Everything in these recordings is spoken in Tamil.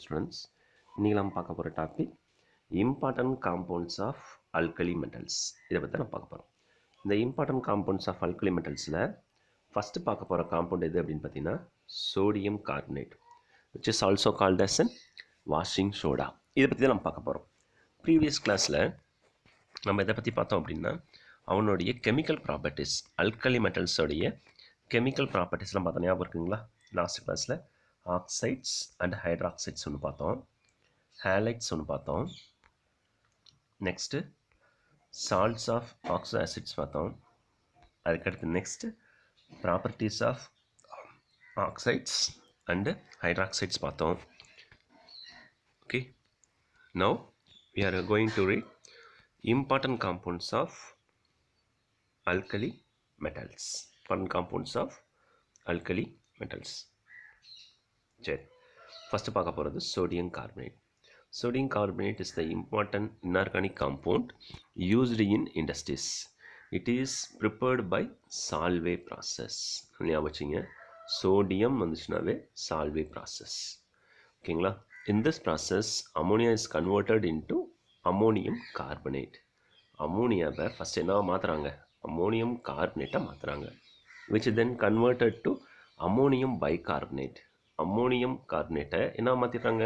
Students, இன்னைக்கு நம்ம பார்க்க போகிற topic important compounds of alkali metals. இதை பற்றி நம்ம பார்க்க போகிறோம். இந்த இம்பார்ட்டன்ட் காம்பவுண்ட்ஸ் ஆஃப் அல்கலி மெட்டல்ஸில் ஃபஸ்ட்டு பார்க்க போகிற காம்பவுண்ட் எது அப்படின்னு பார்த்தீங்கன்னா sodium carbonate, which is also called as an washing soda. இதை பற்றி தான் நம்ம பார்க்க போகிறோம். ப்ரீவியஸ் கிளாஸில் நம்ம இதை பற்றி பார்த்தோம் அப்படின்னா அவனுடைய கெமிக்கல் ப்ராப்பர்ட்டிஸ், அல்கலி மெட்டல்ஸோடைய கெமிக்கல் ப்ராப்பர்ட்டிஸ்லாம் பார்த்தா ஞாபகம் இருக்குங்களா? லாஸ்ட் கிளாஸில் ஆக்சைட்ஸ் அண்ட் ஹைட்ராக்சைட்ஸ் ஒன்று பார்த்தோம், ஹேலைட்ஸ் ஒன்று பார்த்தோம், next salts of oxo acids பார்த்தோம். அதுக்கடுத்து next properties of oxides and hydroxides பார்த்தோம். Okay, now we are going to read important compounds of alkali metals. Important compounds of alkali metals. சரி, ஃபஸ்ட்டு பார்க்க போகிறது sodium carbonate. Sodium carbonate is the important inorganic compound used in industries. It is prepared by Solvay process. ஞாபகம் வச்சுங்க, சோடியம் வந்துச்சுனாவே Solvay process. ஓகேங்களா? In this process, ammonia is converted into ammonium carbonate. அம்மோனியாவை ஃபஸ்ட் என்ன மாற்றுறாங்க? அம்மோனியம் கார்பனேட்டை மாற்றுறாங்க, which then converted to ammonium bicarbonate. Ammonium கார்பனேட்டை என்ன மாற்றிடுறாங்க?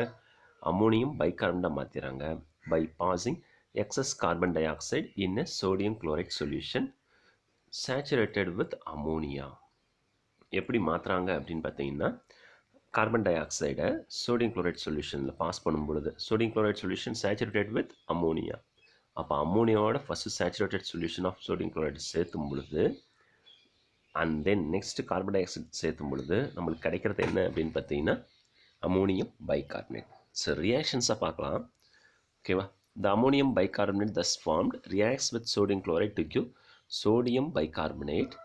அம்மோனியம் பைகார்பனேட்டை மாற்றிடுறாங்க by passing excess carbon dioxide in a sodium chloride solution saturated with ammonia. எப்படி மாற்றுறாங்க அப்படின்னு பார்த்தீங்கன்னா, கார்பன் டை ஆக்சைடை சோடியம் குளோரைட் சொல்யூஷனில் பாஸ் பண்ணும் பொழுது sodium chloride solution saturated with ammonia. அப்போ அம்மோனியாவோட first saturated solution of sodium chloride சேர்த்தும் பொழுது and then next carbon dioxide சேர்த்தும் பொழுது நம்மளுக்கு கிடைக்கிறது என்ன அப்படின்னு பார்த்தீங்கன்னா அம்மோனியம் பைகார்பனேட். ஸோ ரியாக்ஷன்ஸாக பார்க்கலாம். ஓகேவா? The ammonium bicarbonate thus formed reacts with sodium chloride to give sodium bicarbonate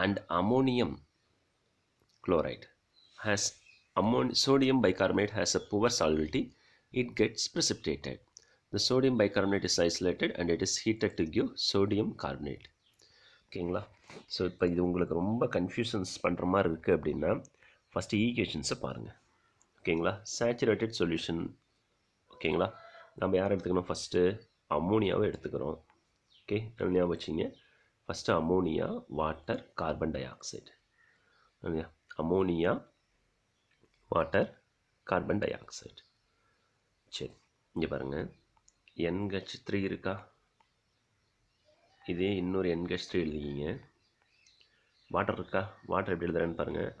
and ammonium chloride has sodium bicarbonate has a poor solubility. It gets precipitated. The sodium bicarbonate is isolated and it is heated to give sodium carbonate. ஓகேங்களா? ஸோ இப்போ இது உங்களுக்கு ரொம்ப கன்ஃபியூஷன்ஸ் பண்ணுற மாதிரி இருக்குது அப்படின்னா ஃபஸ்ட்டு ஈக்குவேஷன்ஸை பாருங்கள். ஓகேங்களா? Saturated solution. ஓகேங்களா? நம்ம யாரை எடுத்துக்கணும்? ஃபஸ்ட்டு அம்மோனியாவை எடுத்துக்கிறோம். ஓகே, ஞாபகம் வச்சிங்க. First ammonia, water, carbon di oxide. Ammonia, water, carbon di oxide. சரி, இங்கே பாருங்கள், NH3 இருக்கா? இதே இன்னொரு NH3 எழுதிக்கிங்க. வாட்டர் இருக்கா? வாட்டர் எப்படி எழுதுறேன்னு பாருங்கள்,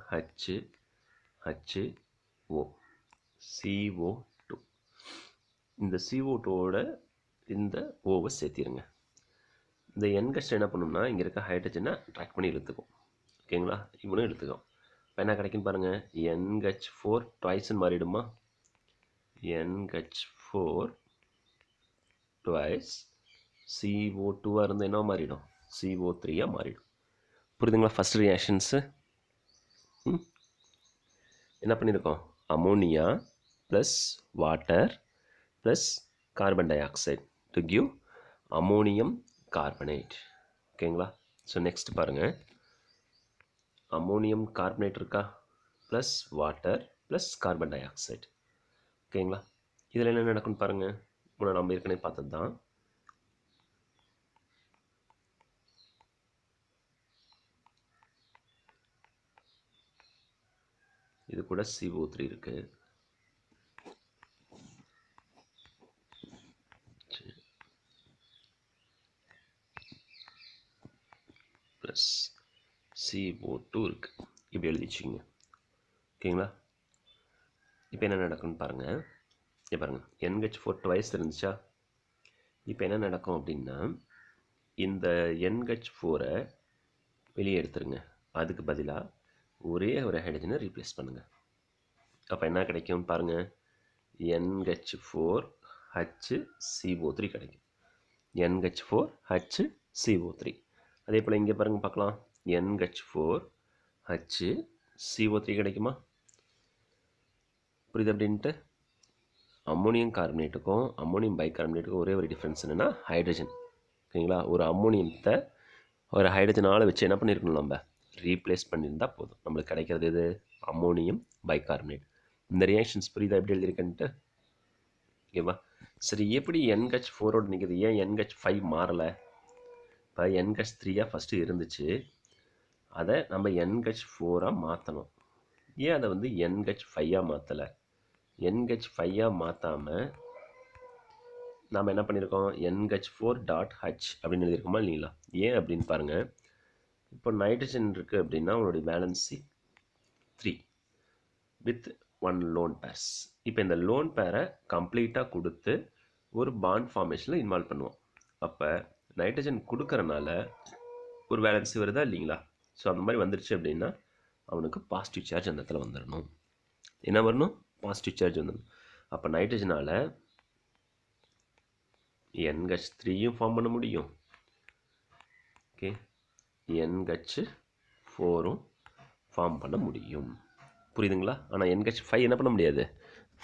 HO, CO2. இந்த CO2வோட இந்த ஓவை சேர்த்திருங்க. இந்த NH என்ன பண்ணணும்னா இங்கே இருக்க ஹைட்ரஜனை ட்ராக் பண்ணி இழுத்துக்கும். ஓகேங்களா? இவனும் இழுத்துக்கும். இப்போ என்ன கிடைக்குன்னு பாருங்கள், NH4 ட்வைஸ்ன்னு மாறிடுமா? NH4 ட்வைஸ் CO2வாக இருந்து என்ன மாறிடும்? CO3ஆக மாறிடும். புரியுதுங்களா? ஃபஸ்ட் ரியாக்ஷன்ஸு என்ன பண்ணியிருக்கோம்? Ammonia plus water plus carbon di oxide to give ammonium carbonate. ஓகேங்களா? ஸோ நெக்ஸ்ட் பாருங்கள், அம்மோனியம் கார்பனேட் இருக்கா? Plus water plus carbon dioxide. ஓகேங்களா? இதில் என்ன நடக்கும்னு பாருங்கள், முன்னாடி நம்ம ஏற்கனவே பார்த்தது தான். இது கூட CO3 இருக்குது. ப்ளஸ் CO2 இருக்குது. இப்படி எழுதி வச்சுக்கோங்க. ஓகேங்களா? இப்போ என்ன நடக்கும்னு பாருங்கள். இப்போ பாருங்கள், NH4 ட்வைஸ் இருந்துச்சா? இப்போ என்ன நடக்கும் அப்படின்னா இந்த NH4-ஐ வெளியே எடுத்துருங்க. அதுக்கு பதிலாக ஒரே ஒரு ஹைட்ரஜனை ரீப்ளேஸ் பண்ணுங்கள். அப்போ என்ன கிடைக்கும் பாருங்கள், NH4HCO3 கிடைக்கும். NH4HCO3. அதே போல் இங்கே பாருங்கள் பார்க்கலாம், NH4HCO3 கிடைக்குமா? புரியுது அப்படின்ட்டு? அம்மோனியம் கார்பனேட்டுக்கும் அம்மோனியம் பைகார்பனேட்டுக்கும் ஒரே ஒரு டிஃப்ரென்ஸ் என்னென்னா ஹைட்ரஜன். ஓகேங்களா? ஒரு அம்மோனியத்தை ஒரு ஹைட்ரஜனால் வச்சு என்ன பண்ணியிருக்கணும், நம்ம ரீப்ளேஸ் பண்ணியிருந்தால் போதும். நம்மளுக்கு கிடைக்கிறது இது அம்மோனியம் பைகார்பனேட். இந்த ரியாக்ஷன்ஸ் புரியுதா எப்படி எழுதியிருக்கேன்ட்டு? ஓகேவா? சரி, எப்படி NH4ஓட நிற்குது? ஏன் NH5 மாறலை? இப்போ NH3 ஃபஸ்ட்டு இருந்துச்சு, அதை நம்ம NH4 மாற்றணும். ஏன் அதை வந்து NH5 மாற்றலை? NH5 மாற்றாமல் நாம் என்ன பண்ணியிருக்கோம்? NH4.H அப்படின்னு எழுதியிருக்கோமா இல்லைங்களா? ஏன் அப்படின்னு பாருங்கள். இப்போ நைட்ரஜன் இருக்குது அப்படின்னா உங்களுடைய வேலன்சி 3 வித் 1 லோன் பேர்ஸ். இப்போ இந்த லோன் பேரை கம்ப்ளீட்டாக கொடுத்து ஒரு பாண்ட் ஃபார்மேஷனில் இன்வால்வ் பண்ணுவோம். அப்போ நைட்ரஜன் கொடுக்கறனால ஒரு வேலன்சி வருதா இல்லைங்களா? ஸோ அந்த மாதிரி வந்துருச்சு அப்படின்னா அவனுக்கு பாசிட்டிவ் சார்ஜ் அந்த இடத்துல வந்துடணும். என்ன வரணும்? பாசிட்டிவ் சார்ஜ் வந்துடணும். அப்போ நைட்ரஜனால் NH3யும் ஃபார்ம் பண்ண முடியும். ஓகே, NH4ம் ஃபார்ம் பண்ண முடியும். புரியுதுங்களா? ஆனால் NH5 என்ன பண்ண முடியாது?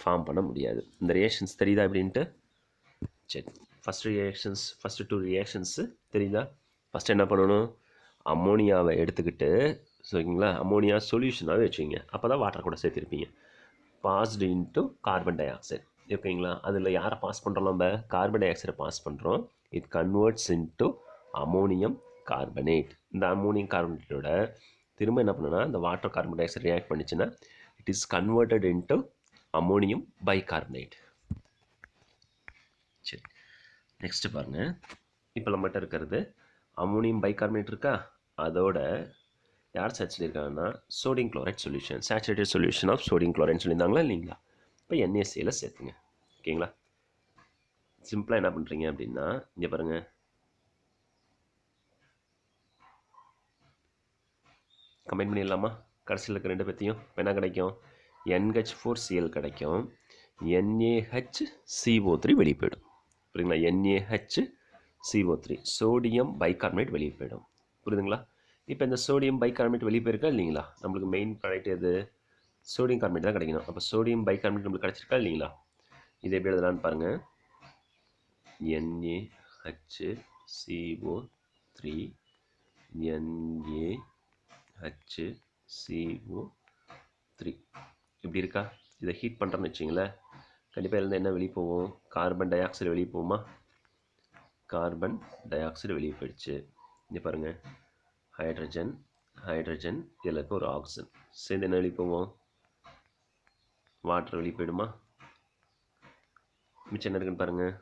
ஃபார்ம் பண்ண முடியாது. இந்த ரியாக்ஷன்ஸ் தெரியுதா அப்படின்ட்டு? சரி, ஃபஸ்ட்டு டூ ரியாக்ஷன்ஸு தெரியுதா? ஃபஸ்ட்டு என்ன பண்ணணும்? அம்மோனியாவை எடுத்துக்கிட்டு, சரிங்களா, அம்மோனியா சொல்யூஷனாகவே வச்சுக்கிங்க. அப்போ தான் வாட்டர் கூட சேர்த்துருப்பீங்க. Passed into carbon dioxide. ஓகேங்களா? அதில் யாரை பாஸ் பண்ணுறோம்? நம்ம கார்பன் டை ஆக்சைடை பாஸ் பண்ணுறோம். It converts into ammonium carbonate. இந்த அமோனியம் கார்பனேட்டோட திரும்ப என்ன பண்ணுன்னா, இந்த water carbon dioxide react பண்ணிச்சுன்னா it is converted into ammonium bicarbonate. சரி, நெக்ஸ்ட்டு பாருங்கள். இப்போ நம்மகிட்ட இருக்கிறது அமோனியம் பைகார்பனேட் இருக்கா? அதோட யார் சேர்த்து சொல்லியிருக்காங்கன்னா sodium chloride solution, saturated solution of sodium குளோரைட்னு சொல்லியிருந்தாங்களா இல்லைங்களா? இப்போ NaCl சேர்த்துங்க. ஓகேங்களா? சிம்பிளாக என்ன பண்ணுறீங்க அப்படின்னா, இங்கே பாருங்கள், கம்பைன் பண்ணிடலாமா? கடைசியில் இருக்க ரெண்டு பேர்த்தையும் என்ன கிடைக்கும்? NH4Cl கிடைக்கும். NaHCO3 வெளியே போயிடும். புரியுதுங்களா? NaHCO3 சோடியம் பைகார்பனேட் வெளியே போயிடும். புரியுதுங்களா? இப்போ இந்த சோடியம் பைகார்பனேட் வெளியே போயிருக்கா இல்லைங்களா? நம்மளுக்கு மெயின் ப்ராடக்ட் எது? சோடியம் கார்பனேட் தான் கிடைக்கணும். அப்போ சோடியம் பைகார்பனேட் நம்மளுக்கு கிடச்சிருக்கா இல்லைங்களா? இது எப்படி எழுதலான்னு பாருங்கள். NaHCO3 NaHCO3 இப்படி இருக்கா? இதை ஹீட் பண்ணுறோன்னு வச்சிங்களேன், கண்டிப்பாக இருந்து என்ன வெளியே போகும்? கார்பன் டை ஆக்சைடு வெளியே போகுமா? கார்பன் டை ஆக்சைடு வெளியே போயிடுச்சு. இங்கே பாருங்கள், ஹைட்ரஜன் ஹைட்ரஜன், இதில் இருக்க ஒரு ஆக்சிஜன் சேர்ந்து என்ன வெளியே போவோம்? வாட்டர் வெளியே போயிடுமா? மிச்சம் என்ன இருக்குன்னு பாருங்கள்,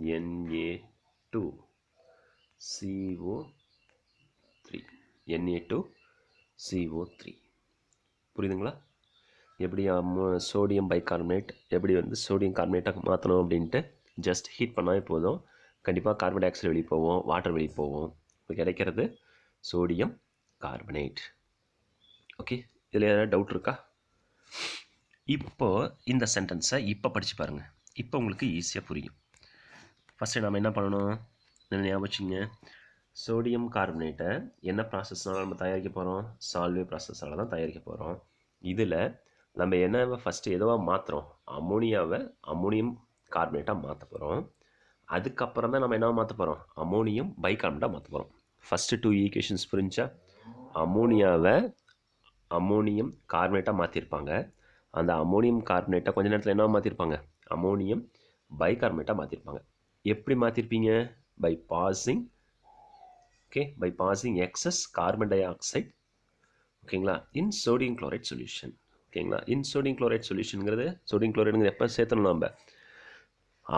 Na2CO3 புரியுதுங்களா? எப்படி சோடியம் பைகார்பனேட் எப்படி வந்து சோடியம் கார்பனேட்டாக மாற்றணும் அப்படின்ட்டு ஜஸ்ட் ஹீட் பண்ணாலே போதும். கண்டிப்பாக கார்பன் டை ஆக்சைடு வெளியே போவோம், வாட்டர் வெளியே போவோம். இப்போ கிடைக்கிறது சோடியம் கார்பனேட். ஓகே, இதில் ஏதாவது டவுட் இருக்கா? இப்போ இந்த சென்டென்ஸை இப்போ படித்து பாருங்கள். இப்போ உங்களுக்கு ஈஸியாக புரியும். ஃபஸ்ட்டு நம்ம என்ன பண்ணணும்? ஞாபகம் வச்சுங்க, சோடியம் கார்பனேட்டை என்ன ப்ராசஸ்னால நம்ம தயாரிக்க போகிறோம்? சால்வே ப்ராசஸால் தான் தயாரிக்க போகிறோம். இதில் நம்ம என்ன ஃபஸ்ட்டு எதுவாக மாற்றுறோம்? அமோனியாவை அமோனியம் கார்பனேட்டாக மாற்ற போகிறோம். அதுக்கப்புறம் தான் நம்ம என்ன மாற்ற போகிறோம்? அமோனியம் பைகார்பனேட்டாக மாற்ற போகிறோம். ஃபஸ்ட்டு டூ ஈக்குவேஷன்ஸ் புரிஞ்சா? அமோனியாவை அமோனியம் கார்பனேட்டாக மாற்றிருப்பாங்க. அந்த அமோனியம் கார்பனேட்டை கொஞ்ச நேரத்தில் என்ன மாற்றிருப்பாங்க? அமோனியம் பைகார்பனேட்டாக மாற்றிருப்பாங்க. எப்படி மாற்றிருப்பீங்க? By passing excess carbon dioxide, ஓகேங்களா, இன் சோடியம் குளோரைட் சொல்யூஷன். ஓகேங்களா? இன் சோடியம் குளோரைட் சொல்யூஷனுங்கிறது, சோடியம் குளோரைடுங்கிறது எப்போ சேர்த்தணும்? நம்ம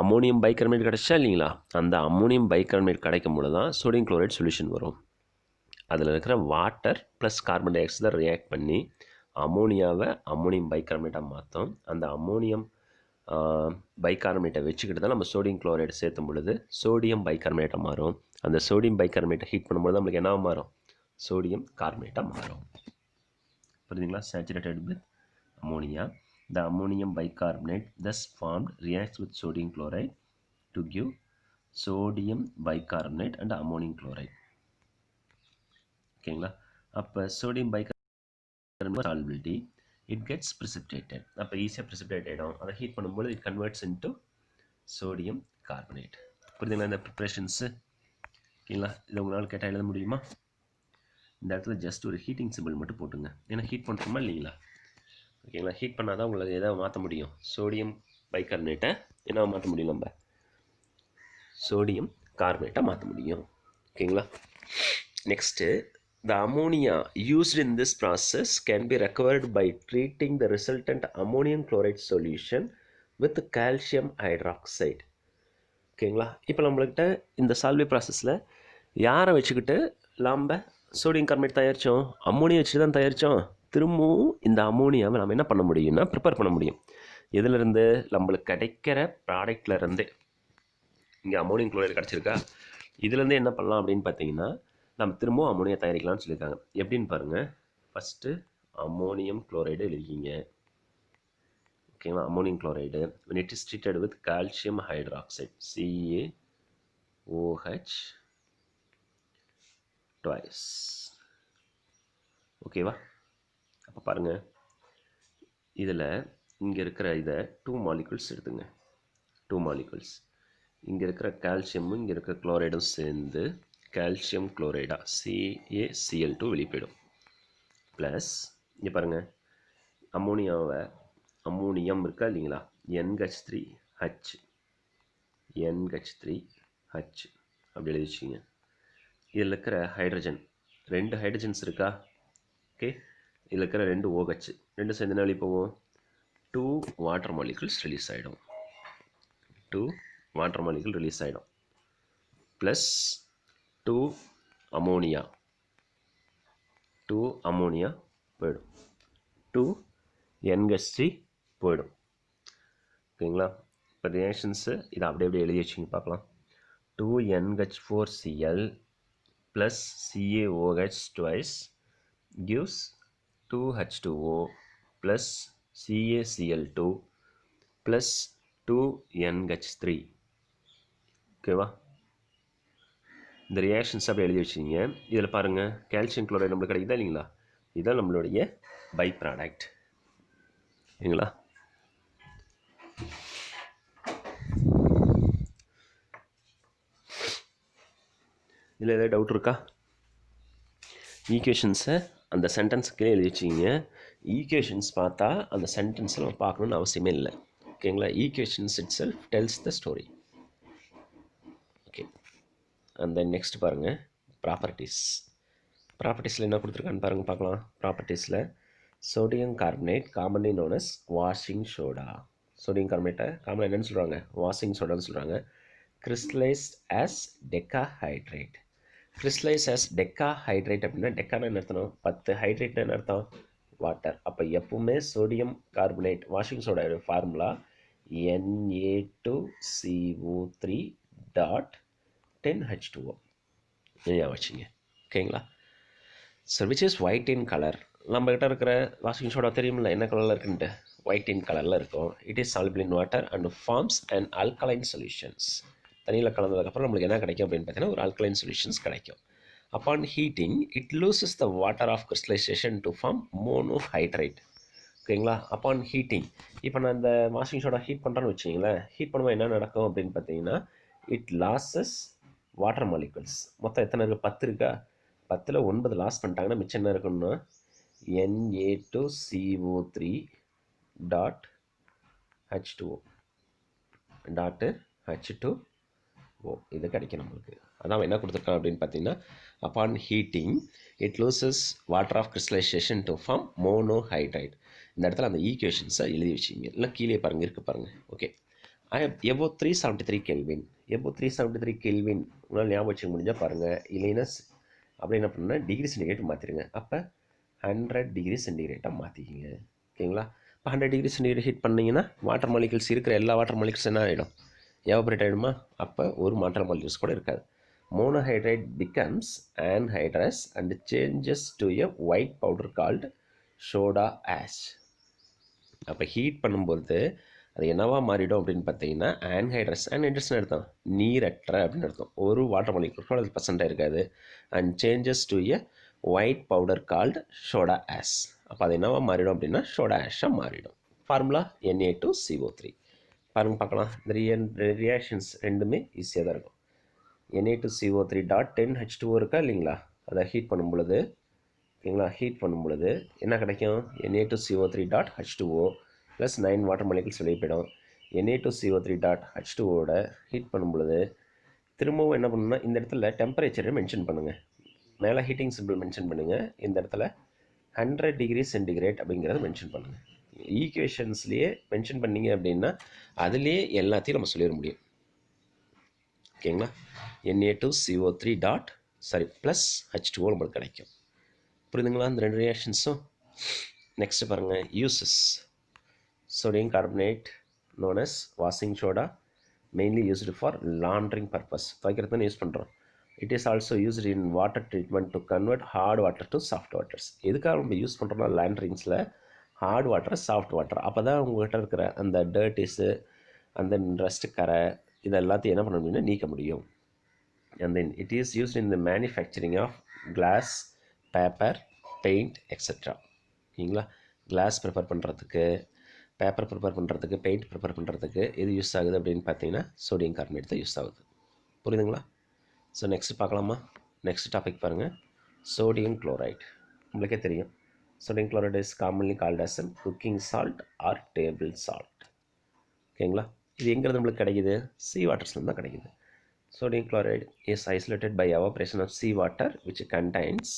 அமோனியம் பைகார்பனேட் கிடச்சா இல்லைங்களா? அந்த அமோனியம் பைகார்பனேட் கிடைக்கும் போது தான் சோடியம் குளோரைட் சொல்யூஷன் வரும். அதில் இருக்கிற water plus carbon di oxide தான் ரியாக்ட் பண்ணி அமோனியாவை அமோனியம் பைகார்பனேட்டாக மாற்றும். அந்த அமோனியம் பைகார்பனேட்டை வச்சுக்கிட்டு தான் நம்ம சோடியம் குளோரைடு சேர்த்தும் பொழுது சோடியம் பைகார்பனேட்டாக மாறும். அந்த சோடியம் பைகார்பனேட்டை ஹீட் பண்ணும்போது நம்மளுக்கு என்ன மாறும்? சோடியம் கார்பனேட்டாக மாறும். புரியுதுங்களா? Saturated with ammonia, the ammonium bicarbonate thus formed reacts with sodium chloride to give sodium bicarbonate and ammonium chloride. ஓகேங்களா? அப்போ sodium bicarbonate solubility, it gets precipitated. அப்போ ஈஸியாக ப்ரிசிபிடேட் ஆகிடும். அதை ஹீட் பண்ணும்போது it converts into sodium carbonate. புரியுதுங்களா இந்த ப்ரிப்ரேஷன்ஸு? ஓகேங்களா? இதை உங்களால் கேட்டால் எழுத முடியுமா? இந்த இடத்துல ஜஸ்ட் ஒரு ஹீட்டிங் சிம்பிள் மட்டும் போட்டுங்க. ஏன்னா ஹீட் பண்ணுறோமா இல்லைங்களா? ஓகேங்களா? ஹீட் பண்ணால் தான் உங்களுக்கு எதை மாற்ற முடியும்? சோடியம் பைகார்பனேட்டை என்ன மாற்ற முடியும்? நம்ம சோடியம் கார்பனேட்டை மாற்ற முடியும். ஓகேங்களா? Next, the ammonia used in this process can be recovered by treating the resultant ammonium chloride solution with calcium hydroxide. ஓகேங்களா? இப்போ நம்மள்கிட்ட இந்த சால்வே ப்ராசஸில் யாரை வச்சுக்கிட்டு நாம் சோடியம் கார்பனேட் தயாரித்தோம்? அம்மோனியா வச்சு தான் தயாரித்தோம். திரும்பவும் இந்த அம்மோனியாவை நம்ம என்ன பண்ண முடியும்னா ப்ரிப்பேர் பண்ண முடியும். எதுலேருந்து? நம்மளுக்கு கிடைக்கிற ப்ராடக்ட்லேருந்து. இங்கே அம்மோனியம் குளோரைடு கிடச்சிருக்கா, இதுலேருந்து என்ன பண்ணலாம் அப்படின்னு பார்த்தீங்கன்னா, நம்ம திரும்பவும் அம்மோனியா தயாரிக்கலாம்னு சொல்லியிருக்காங்க. எப்படின்னு பாருங்கள். ஃபஸ்ட்டு அம்மோனியம் குளோரைடு எழுதிக்கிங்க. ஓகேங்களா? Ammonium chloride when it is treated with calcium hydroxide CaOH twice. ஓகேவா? அப்போ பாருங்கள், இதில் இங்கே இருக்கிற இதை 2 மாலிகுல்ஸ் எடுத்துங்க. 2 மாலிகுல்ஸ். இங்கே இருக்கிற கால்சியமும் இங்கே இருக்கிற குளோரைடும் சேர்ந்து கால்சியம் குளோரைடா CaCl2 வெளிப்படும். ப்ளஸ் இங்கே பாருங்கள், அம்மோனியம் இருக்கா இல்லைங்களா? NH3H அப்படி எழுதி வச்சுங்க. இதில் இருக்கிற ஹைட்ரஜன் 2 ஹைட்ரஜன்ஸ் இருக்கா? ஓகே, இதில் இருக்கிற 2 OH ரெண்டு சேர்ந்து வெளியே போவோம். 2 வாட்டர் மாலிகுல்ஸ் ரிலீஸ் ஆகிடும். 2 வாட்டர் மாலிகுல் ரிலீஸ் ஆகிடும். ப்ளஸ் 2 அமோனியா போயிடும். 2 NH3 போயிடும். ஓகேங்களா? இப்போ ரியாக்ஷன்ஸு இதை அப்படியே எழுதி வச்சுங்க பார்க்கலாம். 2NH4Cl plus CaOH twice gives 2H2O plus CaCl2 plus 2NH3. ஓகேவா? இந்த ரியாக்ஷன்ஸ் அப்படி எழுதி வச்சுங்க. இதில் பாருங்கள், கால்சியம் குளோரைடு நம்மளுக்கு கிடைக்குதா இல்லைங்களா? இதுதான் நம்மளுடைய பை ப்ராடக்ட். சரிங்களா? இதில் ஏதாவது டவுட் இருக்கா? ஈக்குவேஷன்ஸை அந்த சென்டென்ஸுக்கே எழுதி வச்சிங்க. ஈக்குவேஷன்ஸ் பார்த்தா அந்த சென்டென்ஸில் நம்ம பார்க்கணுன்னு அவசியமே இல்லை. ஓகேங்களா? Equations itself tells the story. Okay, and then next பாருங்கள், ப்ராப்பர்ட்டிஸில் என்ன கொடுத்துருக்கான்னு பாருங்கள், பார்க்கலாம். ப்ராப்பர்ட்டிஸில் sodium carbonate commonly known as washing soda. Sodium கார்பனேட்டை காமனாக என்னென்னு சொல்கிறாங்க? வாஷிங் சோடான்னு சொல்கிறாங்க. Crystallised as decahydrate. Crystallise as decahydrate அப்படின்னா, டெக்கான என்ன அர்த்தம்? 10, ஹைட்ரேட்னா என்ன அர்த்தம்? வாட்டர். அப்போ எப்பவுமே sodium carbonate washing soda formula Na2CO3.10H2O. வச்சுங்க. ஓகேங்களா? So which is white in colour. நம்மகிட்ட இருக்கிற வாஷிங் சோடா தெரியுமில்ல என்ன கலரில் இருக்குன்ட்டு? ஒயிட் இன் கலரில் இருக்கும். It is soluble in water and forms an alkaline solutions. தண்ணியில் கலந்ததுக்கப்புறம் நம்மளுக்கு என்ன கிடைக்கும் அப்படின்னு பார்த்தீங்கன்னா, ஒரு alkaline solutions கிடைக்கும். Upon heating, it loses the water of crystallization to form monohydrate. ஓகேங்களா? அப்பான் ஹீட்டிங், இப்போ நான் இந்த வாஷிங் சோடா ஹீட் பண்ணுறேன்னு வச்சிங்களேன். ஹீட் பண்ணும்போது என்ன நடக்கும் அப்படின்னு பார்த்தீங்கன்னா, இட் லாஸஸ் வாட்டர் மாலிகுல்ஸ். மொத்தம் எத்தனை இருக்குது? 10 இருக்கா? 10ல் 9 லாஸ் பண்ணிட்டாங்கன்னா மிச்சம் என்ன இருக்குன்னா Na2CO3.H2O இது கிடைக்கும் நம்மளுக்கு. அதான் என்ன கொடுத்துருக்கான் அப்படின்னு பார்த்தீங்கன்னா, upon heating it loses water of crystallisation to form monohydrate. இந்த இடத்துல அந்த ஈக்குவேஷன்ஸை எழுதி வச்சிங்க. இல்லை கீழே பாருங்கள், இருக்குது பாருங்கள். ஓகே, எபோ 373 கெல்வின். எபோ 373 கெல்வின் உங்களால் ஞாபகம் வச்சுக்க முடிஞ்சால் பாருங்கள். இல்லைன்னா அப்படி என்ன பண்ணுன்னா டிகிரி சென்டிகிரேட் மாற்றிடுங்க. அப்போ 100 டிகிரி சென்டிகிரேட்டாக மாற்றிக்கிங்க. ஓகேங்களா? இப்போ 100 டிகிரி சென்டிகிரேட் ஹீட் பண்ணிங்கன்னா வாட்டர் மாலிகுல்ஸ் இருக்கிற எல்லா வாட்டர் மாலிகுல்ஸ் என்ன ஆகிடும்? எவாபரேட் ஆகிடுமா? அப்போ ஒரு வாட்டர் மாலிகுல்ஸ் கூட இருக்காது. மோனோஹைட்ரைட் becomes anhydrous and changes to a white powder called soda ash. அப்போ ஹீட் பண்ணும்போது அது என்னவா மாறிடும் அப்படின்னு பார்த்தீங்கன்னா, ஆன்ஹைட்ரஸ். ஆன்ஹைட்ரஸ்னு அர்த்தம் நீரற்ற அப்படின்னு அர்த்தம். ஒரு வாட்டர் மாலிகுல் கூட அது பர்சண்டாக இருக்காது. And changes to a white powder called soda ash. அப்போ அது என்னவா மாறிடும் அப்படின்னா சோடா ஆஷாக மாறிடும். Formula Na2CO3. பாருங்கள் பார்க்கலாம். இந்த ரியாக்ஷன்ஸ் ரெண்டுமே ஈஸியாக தான் இருக்கும். Na2CO3.10H2O இருக்கா இல்லைங்களா? அதை ஹீட் பண்ணும் பொழுது ஓகேங்களா. ஹீட் பண்ணும் பொழுது என்ன கிடைக்கும்? Na2CO3.H2O ப்ளஸ் 9 வாட்டர் மாலிகுல்ஸ் வெளியே போயிடும். Na2CO3.H2O ஹீட் பண்ணும் பொழுது திரும்பவும் என்ன பண்ணணும்னா இந்த இடத்துல டெம்பரேச்சரை மென்ஷன் பண்ணுங்கள். மேலே ஹீட்டிங் சிம்பிள் மென்ஷன் பண்ணுங்கள், இந்த இடத்துல 100 டிகிரி சென்டிகிரேட் அப்படிங்கிறத மென்ஷன் பண்ணுங்கள். ஈக்குவேஷன்ஸ்லேயே மென்ஷன் பண்ணிங்க அப்படின்னா அதுலேயே எல்லாத்தையும் நம்ம சொல்லிட முடியும். ஓகேங்களா. Na2CO3 ப்ளஸ் H2O நம்மளுக்கு கிடைக்கும். புரியுதுங்களா இந்த ரெண்டு ரியாக்ஷன்ஸும்? நெக்ஸ்ட் பாருங்கள், uses. sodium carbonate known as washing soda mainly used for laundering purpose. துவைக்கிறதுன்னு யூஸ் பண்ணுறோம். It is also used in water treatment to convert hard water to soft waters. எதுக்காக நம்ம யூஸ் பண்ணுறோம்னா லேண்ட்ரிங்ஸில் ஹார்ட் வாட்டர் சாஃப்ட் வாட்டர், அப்போ தான் உங்கள்கிட்ட இருக்கிற அந்த டர்ட்டிஸு அந்த ரஸ்ட் கரை இது எல்லாத்தையும் என்ன பண்ண முடியும்னா நீக்க முடியும். And then it is used in the manufacturing of glass, paper, paint, etc. ஓகேங்களா. கிளாஸ் ப்ரிப்பேர் பண்ணுறதுக்கு, பேப்பர் ப்ரிப்பேர் பண்ணுறதுக்கு, பெயிண்ட் ப்ரிப்பேர் பண்ணுறதுக்கு எது யூஸ் ஆகுது அப்படின்னு பார்த்தீங்கன்னா சோடியம் கார்பனேட் தான் யூஸ் ஆகுது. புரியுதுங்களா? ஸோ நெக்ஸ்ட் பார்க்கலாமா? நெக்ஸ்ட் டாபிக் பாருங்கள், சோடியம் குளோரைட். உங்களுக்கே தெரியும், sodium chloride is commonly called as an cooking salt or table salt. ஓகேங்களா. இது எங்கிறது நம்மளுக்கு கிடைக்குது? சீ வாட்டர்ஸ்லேருந்து தான் கிடைக்குது. Sodium chloride is isolated by evaporation of sea water which contains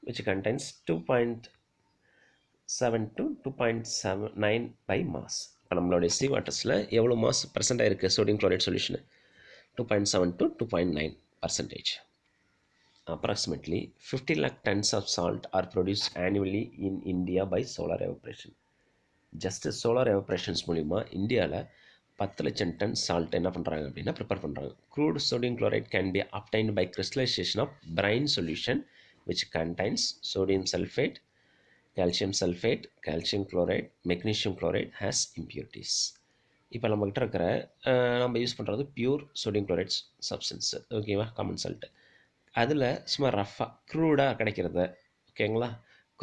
2.7 to 2.79 by mass. இப்போ நம்மளுடைய sea watersல எவ்வளோ மாஸ் பர்சன்ட் ஆயிருக்கு sodium chloride solution? 2.7 to 2.9%. Approximately 50 lakh tons of salt are produced annually in India by solar evaporation. Just solar evaporations மூலிமா இந்தியாவில் 10 லட்சம் டன் சால்ட் என்ன பண்ணுறாங்க அப்படின்னா ப்ரிப்பேர் பண்ணுறாங்க. Crude sodium chloride can be obtained by crystallisation of brine solution which contains sodium sulphate, calcium sulphate, calcium chloride, magnesium chloride has impurities. இப்போ நம்மக்கிட்ட இருக்கிற நம்ம யூஸ் பண்ணுறது பியூர் சோடியம் குளோரைட் சப்ஸ்டன்ஸு, ஓகேவா, காமன் சால்ட்டு. அதில் சும்மா ரஃபாக க்ரூடாக கிடைக்கிறத, ஓகேங்களா,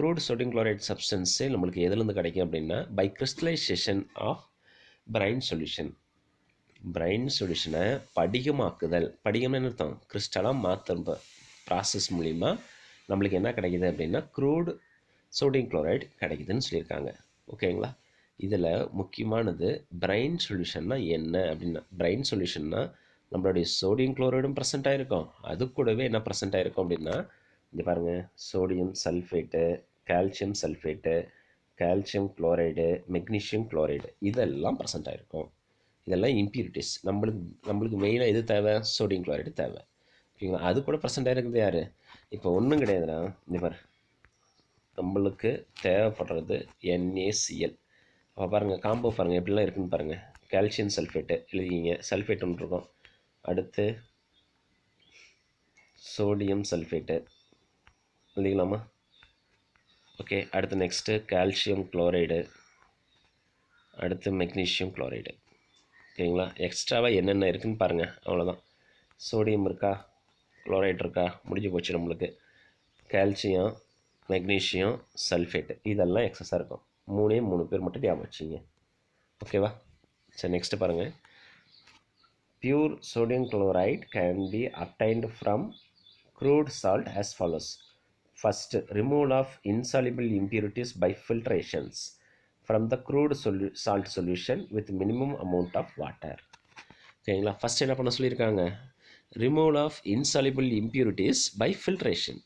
க்ரூட் சோடியம் குளோரைட் சப்ஸ்டன்ஸே நம்மளுக்கு எதுலேருந்து கிடைக்கும் அப்படின்னா by crystallisation of brine solution. Brine சொல்யூஷனை படிகமாக்குதல், படிகம்னு அர்த்தம் கிறிஸ்டலாக மாற்ற ப்ராசஸ் மூலிமா நம்மளுக்கு என்ன கிடைக்குது அப்படின்னா க்ரூட் சோடியம் குளோரைட் கிடைக்குதுன்னு சொல்லியிருக்காங்க. ஓகேங்களா. இதில் முக்கியமானது பிரைன் சொல்யூஷன்னா என்ன அப்படின்னா, பிரைன் சொல்யூஷன்னா நம்மளுடைய சோடியம் குளோரைடும் ப்ரெசென்ட் ஆகிருக்கும், அது கூடவே என்ன ப்ரெசென்ட் ஆகிருக்கும் அப்படின்னா இங்கே பாருங்கள், sodium sulphate, calcium sulphate, calcium chloride, magnesium chloride இதெல்லாம் ப்ரெசென்ட் ஆகிருக்கும். இதெல்லாம் இம்ப்யூரிட்டிஸ். நம்மளுக்கு மெயினாக எது தேவை? சோடியம் குளோரைடு தேவை. ஓகேங்களா. அது கூட ப்ரெசென்ட் ஆகிருக்குது யார்? இப்போ ஒன்றும் கிடையாதுண்ணா, இந்த பாரு நம்மளுக்கு தேவைப்படுறது NaCl. அப்போ பாருங்கள் காம்போ பாருங்கள் எப்படிலாம் இருக்குதுன்னு பாருங்கள். கால்சியம் சல்ஃபேட்டு எழுதிங்க, சல்ஃபேட் ஒன்று இருக்கும். அடுத்து சோடியம் சல்ஃபேட்டு எழுதிக்கலாமா? ஓகே. அடுத்து நெக்ஸ்ட்டு கால்சியம் குளோரைடு, அடுத்து மெக்னீஷியம் குளோரைடு. ஓகேங்களா. எக்ஸ்ட்ராவாக என்னென்ன இருக்குதுன்னு பாருங்கள், அவ்வளோதான். சோடியம் இருக்கா, குளோரைட் இருக்கா, முடிஞ்சு போச்சு நம்மளுக்கு. கால்சியம், மெக்னீஷியம், சல்ஃபேட்டு இதெல்லாம் எக்ஸஸாக இருக்கும். 3 பேர் மட்டும் ஞாபகம் வச்சிங்க. ஓகேவா. சரி நெக்ஸ்ட்டு பாருங்கள், pure sodium chloride can B obtained from crude salt as follows. First, removal of insoluble impurities by filtrations from the crude salt solution with minimum amount of water. ஓகேங்களா. ஃபஸ்ட் என்ன பண்ண சொல்லியிருக்காங்க? Removal of insoluble impurities by filtration.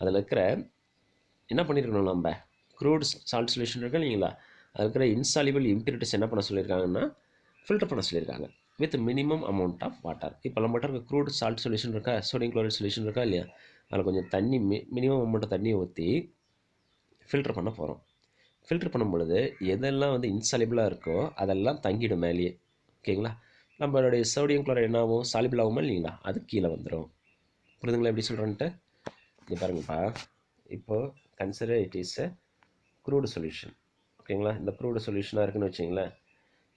அதில் இருக்கிற என்ன பண்ணியிருக்கணும், நம்ம க்ரூட் சால்ட் சொல்யூஷன் இருக்கு இல்லைங்களா, அதில் இருக்கிற இன்சாலிபிள் இம்ப்யூரிட்டிஸ் என்ன பண்ண சொல்லியிருக்காங்கன்னா ஃபில்டர் பண்ண சொல்லியிருக்காங்க with minimum amount of water. இப்போ நம்மகிட்ட இருக்க க்ரூட் சால்ட் சொல்யூஷன் இருக்கா, சோடியம் குளோரைட் சொல்யூஷன் இருக்கா இல்லையா, அதில் கொஞ்சம் தண்ணி மினிமம் அமௌண்ட்டை தண்ணியை ஊற்றி ஃபில்டர் பண்ண போகிறோம். ஃபில்டர் பண்ணும் பொழுது எதெல்லாம் வந்து இன்சாலிபிளாக இருக்கோ அதெல்லாம் தங்கிடும் மேலேயே. ஓகேங்களா. நம்மளுடைய சோடியம் குளோரைட் என்ன ஆகும், சாலிபிள் ஆகுமா இல்லைங்களா, அது கீழே வந்துடும். புரியுதுங்களா எப்படி சொல்கிறேன்ட்டு? இங்கே பாருங்கப்பா, இப்போது consider it is a crude solution. ஓகேங்களா. இந்த க்ரூடு சொல்யூஷனாக இருக்குன்னு வச்சிங்களேன்.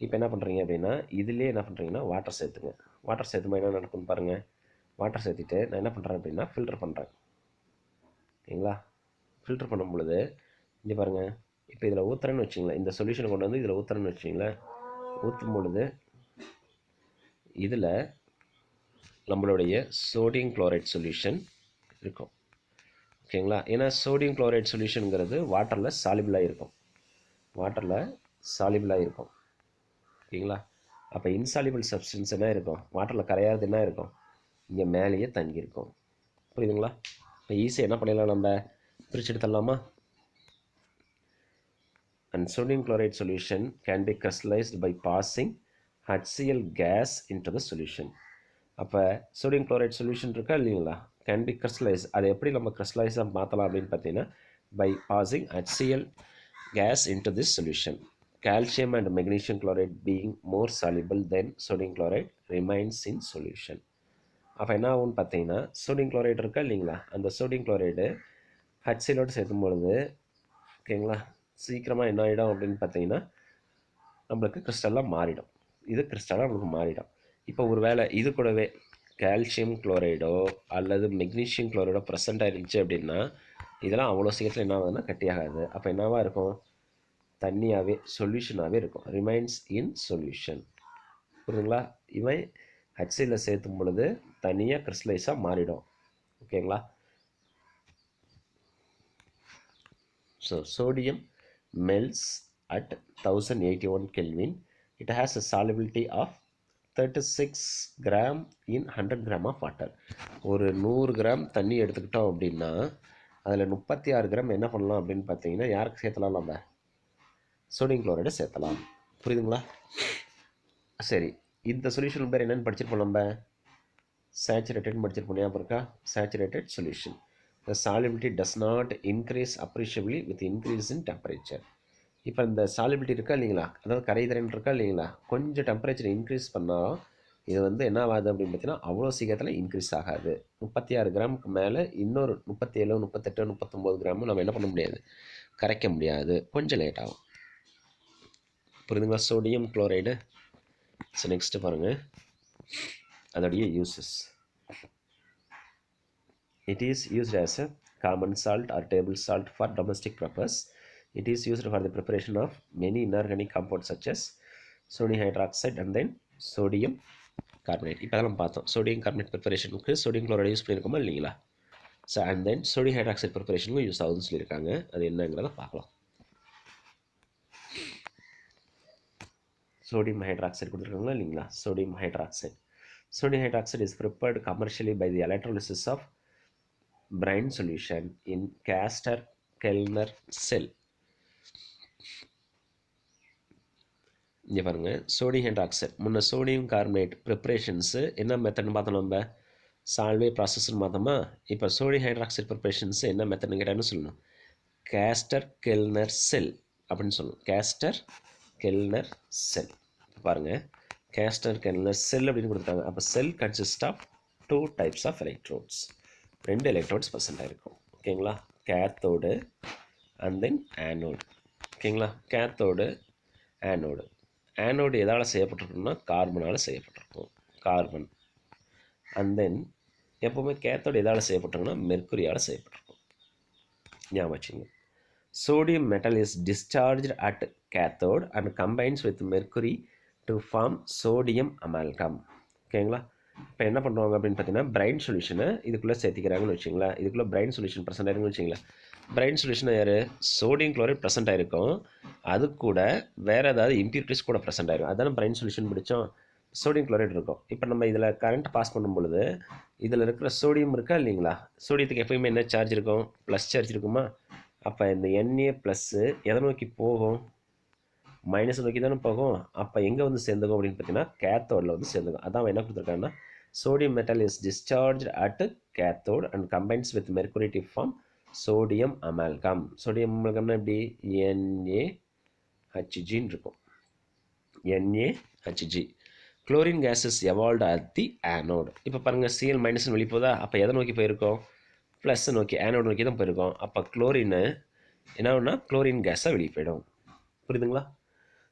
இப்போ என்ன பண்ணுறீங்க அப்படின்னா இதிலே என்ன பண்ணுறீங்கன்னா வாட்டர் சேர்த்துங்க. வாட்டர் சேர்த்துமா என்ன நடக்கும்னு பாருங்கள். வாட்டர் சேர்த்துட்டு நான் என்ன பண்ணுறேன் அப்படின்னா ஃபில்டர் பண்ணுறேன். ஓகேங்களா. ஃபில்டர் பண்ணும் பொழுது இங்கே பாருங்கள், இப்போ இதில் ஊற்றுறேன்னு வச்சிங்களேன், இந்த சொல்யூஷனை கொண்டு வந்து இதில் ஊற்றுறேன்னு வச்சிங்களேன், ஊற்றும் பொழுது இதில் நம்மளுடைய சோடியம் குளோரைட் சொல்யூஷன் இருக்கும். ஓகேங்களா. ஏன்னா சோடியம் குளோரைட் சொல்யூஷனுங்கிறது வாட்டரில் சாலிபிளாக இருக்கும், ஓகேங்களா. அப்போ இன்சாலிபிள் சப்ஸ்டன்ஸ் என்ன இருக்கும், வாட்டரில் கரையாவது என்ன இருக்கும், இங்கே மேலேயே தங்கியிருக்கும். புரியுதுங்களா. இப்போ ஈஸியாக என்ன பண்ணிடலாம், நம்ம பிரித்து எடுத்துடலாமா. And sodium chloride solution can be crystallized by passing HCl gas into the solution. அப்போ சோடியம் குளோரைட் சொல்யூஷன் இருக்கா இல்லைங்களா, கேன் பி கிறிஸ்டலைஸ். அதை எப்படி நம்ம கிறிஸ்டலைஸாக மாற்றலாம் அப்படின்னு பார்த்தீங்கன்னா, by passing HCl gas into this solution. Calcium and magnesium chloride being more soluble than sodium chloride remains in solution. அப்போ என்ன ஆகும்னு பார்த்தீங்கன்னா, சோடியம் குளோரைடு இருக்கா இல்லைங்களா, அந்த சோடியம் குளோரைடு HClோடு சேர்க்கும் பொழுது ஓகேங்களா சீக்கிரமாக என்ன ஆகிடும் அப்படின்னு பார்த்தீங்கன்னா, நம்மளுக்கு கிறிஸ்டலாக மாறிடும். இது கிறிஸ்டலாக நம்மளுக்கு மாறிடும். இப்போ ஒரு வேளை இது கூடவே கால்சியம் குளோரைடோ அல்லது மெக்னீஷியம் குளோரைடோ ப்ரெசென்ட் ஆகிருந்துச்சு அப்படின்னா, இதெல்லாம் அவ்வளோ சீக்கிரத்தில் என்ன ஆகுதுன்னா கட்டியாகாது. அப்போ என்னவாக இருக்கும், தண்ணியாகவே சொல்யூஷனாகவே இருக்கும், ரிமைன்ஸ் இன் சொல்யூஷன். புரியுதுங்களா. இவன் ஹெச்சில் சேர்த்தும் பொழுது தனியாக கிறிஸ்டலைஸாக மாறிடும். ஓகேங்களா. So sodium melts at 1081 Kelvin. It has a solubility of 36 gram in 100 gram of water. ஒரு 100 கிராம் தண்ணி எடுத்துக்கிட்டோம் அப்படின்னா அதில் 36 கிராம் என்ன பண்ணலாம் அப்படின்னு பார்த்தீங்கன்னா, யாருக்கு சேர்த்தலாம், நம்ம சோடியம் குளோரைடை சேர்த்தலாம். புரியுதுங்களா. சரி, இந்த சொல்யூஷன் பேர் என்னென்னு படிச்சிருப்போம், நம்ம சேச்சுரேட்டட்னு படிச்சிருப்போம், ஞாபகம் இருக்கா. Saturated solution. The solubility does not increase appreciably with increase in temperature. இப்போ இந்த சாலிபிலிட்டி இருக்கா இல்லைங்களா, அதாவது கரைதிறன் இருக்கா இல்லைங்களா, கொஞ்சம் டெம்பரேச்சர் இன்க்ரீஸ் பண்ணால் இது வந்து என்ன ஆகாது அப்படின்னு பார்த்தீங்கன்னா, அவ்வளோ சீக்கிரத்தில் இன்க்ரீஸ் ஆகாது. 36 கிராமுக்கு மேலே இன்னொரு 37, 38, 39 கிராமும் நம்ம என்ன பண்ண முடியாது, கரைக்க முடியாது, கொஞ்சம் லேட் ஆகும். புரியுதுங்களா. Sodium chloride. ஸோ நெக்ஸ்ட்டு பாருங்கள் அதோடைய uses. It is used as a common salt or table salt for domestic purpose. It is used for the preparation of many inorganic compounds such as sodium hydroxide and then sodium carbonate. இப்போ நம்ம பார்த்தோம் sodium carbonate ப்ரிப்பரேஷனுக்கு sodium chloride யூஸ் பண்ணியிருக்கோமா இல்லைங்களா. So and then sodium hydroxide ப்ரிப்பரேஷனுக்கும் யூஸ் ஆகுதுன்னு சொல்லியிருக்காங்க. அது என்னங்கிறத பார்க்கலாம். sodium hydroxide கொடுத்துருக்காங்களா இல்லைங்களா. sodium hydroxide is prepared commercially by the electrolysis of brine solution in Castor-Kellner cell. இங்கே பாருங்கள், சோடியம் ஹைட்ராக்சைடு முன்ன சோடியம் கார்பனேட் ப்ரிப்பரேஷன்ஸு என்ன மெத்தட்னு பார்த்தோம், நம்ம சால்வே ப்ராசஸ்ன்னு பார்த்தோமா. இப்போ சோடியம் ஹைட்ராக்சைடு ப்ரிப்பரேஷன்ஸு என்ன மெத்தட்னு கேட்டான்னு சொல்லணும், கேஸ்டர்-கெல்னர் செல் அப்படின்னு சொல்லணும். கேஸ்டர்-கெல்னர் செல். இப்போ பாருங்கள், கேஸ்டர்-கெல்னர் செல் அப்படின்னு கொடுத்துட்டாங்க. அப்போ cell consist of 2 types of electrodes. 2 electrodes present ஆகிருக்கும். ஓகேங்களா. Cathode and then anode. ஓகேங்களா. Cathode anode. ஆனோடு எதால் செய்யப்பட்டிருக்குன்னா கார்பனால் செய்யப்பட்டிருக்கும், கார்பன். அண்ட் தென் எப்போவுமே கேத்தோடு எதால் செய்யப்பட்டிருக்குன்னா மெர்க்குரியால் செய்யப்பட்டிருக்கும், ஞாபகம் வச்சுங்க. Sodium metal is discharged at cathode and combines with mercury to form sodium amalgam. ஓகேங்களா. இப்போ என்ன பண்ணுவாங்க அப்படின்னு பார்த்தீங்கன்னா, பிரைன் சொல்யூஷனை இதுக்குள்ளே சேர்த்திக்கிறாங்கன்னு வச்சிங்களேன். இதுக்குள்ளே பிரைன் சொல்யூஷன் ப்ரெசென்ட் ஆயிருக்குன்னு வச்சிங்களேன். பிரைன் சொல்யூஷன் யார், சோடியம் குளோரைட் ப்ரெசென்ட் ஆகிருக்கும், அது கூட வேறு ஏதாவது இம்ப்யூரிட்டிஸ் கூட ப்ரெசென்ட் ஆகிருக்கும். அதான பிரைன் சொல்யூஷன் பிடிச்சோம். சோடியம் குளோரைட் இருக்கும். இப்போ நம்ம இதில் கரண்ட் பாஸ் பண்ணும் பொழுது இதில் இருக்கிற சோடியம் இருக்கா இல்லைங்களா, சோடியத்துக்கு எப்போயுமே என்ன சார்ஜ் இருக்கும், ப்ளஸ் சார்ஜ் இருக்குமா. அப்போ இந்த Na ப்ளஸ்ஸு எதை நோக்கி போகும், மைனஸ் நோக்கி தானே போகும். அப்போ எங்கே வந்து சேர்ந்துக்கும் அப்படின்னு பார்த்தீங்கன்னா, கேத்தோடில் வந்து சேர்ந்துக்கும். அதான் என்ன கொடுத்துருக்காங்கன்னா, sodium metal is discharged at cathode and combines with mercury to form sodium amalgam. sodium amalgamனா எப்படி, NaHg இருக்கும், NaHg. chlorine gas is evolved at the anode. இப்போ பாருங்கள், Cl மைனஸ் வெளியே போதா, அப்போ எதை நோக்கி போயிருக்கோம், ப்ளஸ் நோக்கி, ஆனோடு நோக்கி தான் போயிருக்கோம். அப்போ குளோரின் என்ன குளோரின் கேஸாக வெளியே போயிடும். புரியுதுங்களா.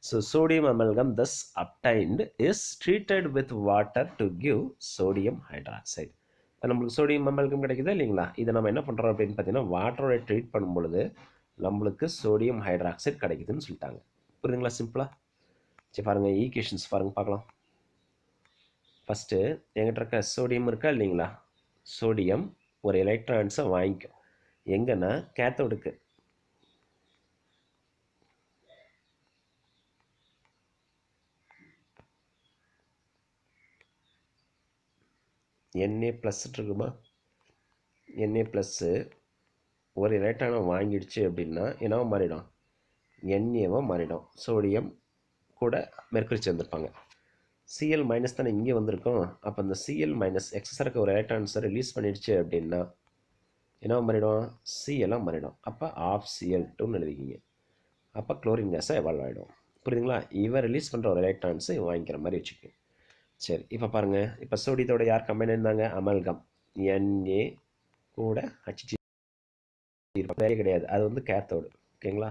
So sodium amalgam thus obtained is treated with water to give sodium hydroxide. நம்மளுக்கு சோடியம் அமால்கம் கிடைக்குதா இல்லைங்களா. இதை நம்ம என்ன பண்ணுறோம் அப்படின்னு பார்த்தீங்கன்னா, வாட்டரோட ட்ரீட் பண்ணும் பொழுது நம்மளுக்கு சோடியம் ஹைட்ராக்சைடு கிடைக்குதுன்னு சொல்லிட்டாங்க. புரியுதுங்களா, சிம்பிளாக. சரி பாருங்கள், ஈக்குவேஷன்ஸ் பாருங்கள் பார்க்கலாம். ஃபஸ்ட்டு எங்கிட்ட இருக்க சோடியம் இருக்கா இல்லைங்களா, சோடியம் ஒரு எலக்ட்ரான்ஸை வாங்கிக்கும். எங்கன்னா கேத்தோடுக்கு. Na ப்ளஸ் இருக்குமா, Na ப்ளஸ்ஸு ஒரு எலக்ட்ரானை வாங்கிடுச்சு அப்படின்னா என்னவோ மாறிடும், NAவோ மாறிடும். சோடியம் கூட மெர்க்குரி சேர்ந்துருப்பாங்க. Cl மைனஸ் தானே இங்கே வந்திருக்கும். அப்போ அந்த Cl மைனஸ் எக்ஸஸாக இருக்க ஒரு எலக்ட்ரான்ஸை ரிலீஸ் பண்ணிடுச்சு அப்படின்னா என்ன மாறிடும், Cl மாறிடும். அப்போ ஆஃப் Cl2ன்னு எழுதிக்கிங்க. அப்போ குளோரின் கேஸாக எவால்வ் ஆகிடும். புரியுதுங்களா? இவன் ரிலீஸ் பண்ணுற ஒரு எலக்ட்ரான்ஸை இவன் வாங்கிக்கிற மாதிரி வச்சுக்கோங்க. சரி, இப்போ பாருங்கள், இப்போ சோடியத்தோட யார் கம்பைன் இருந்தாங்க, அமல்கம். Na கூட Hg வேறு கிடையாது, அது வந்து கேத்தோடு. ஓகேங்களா?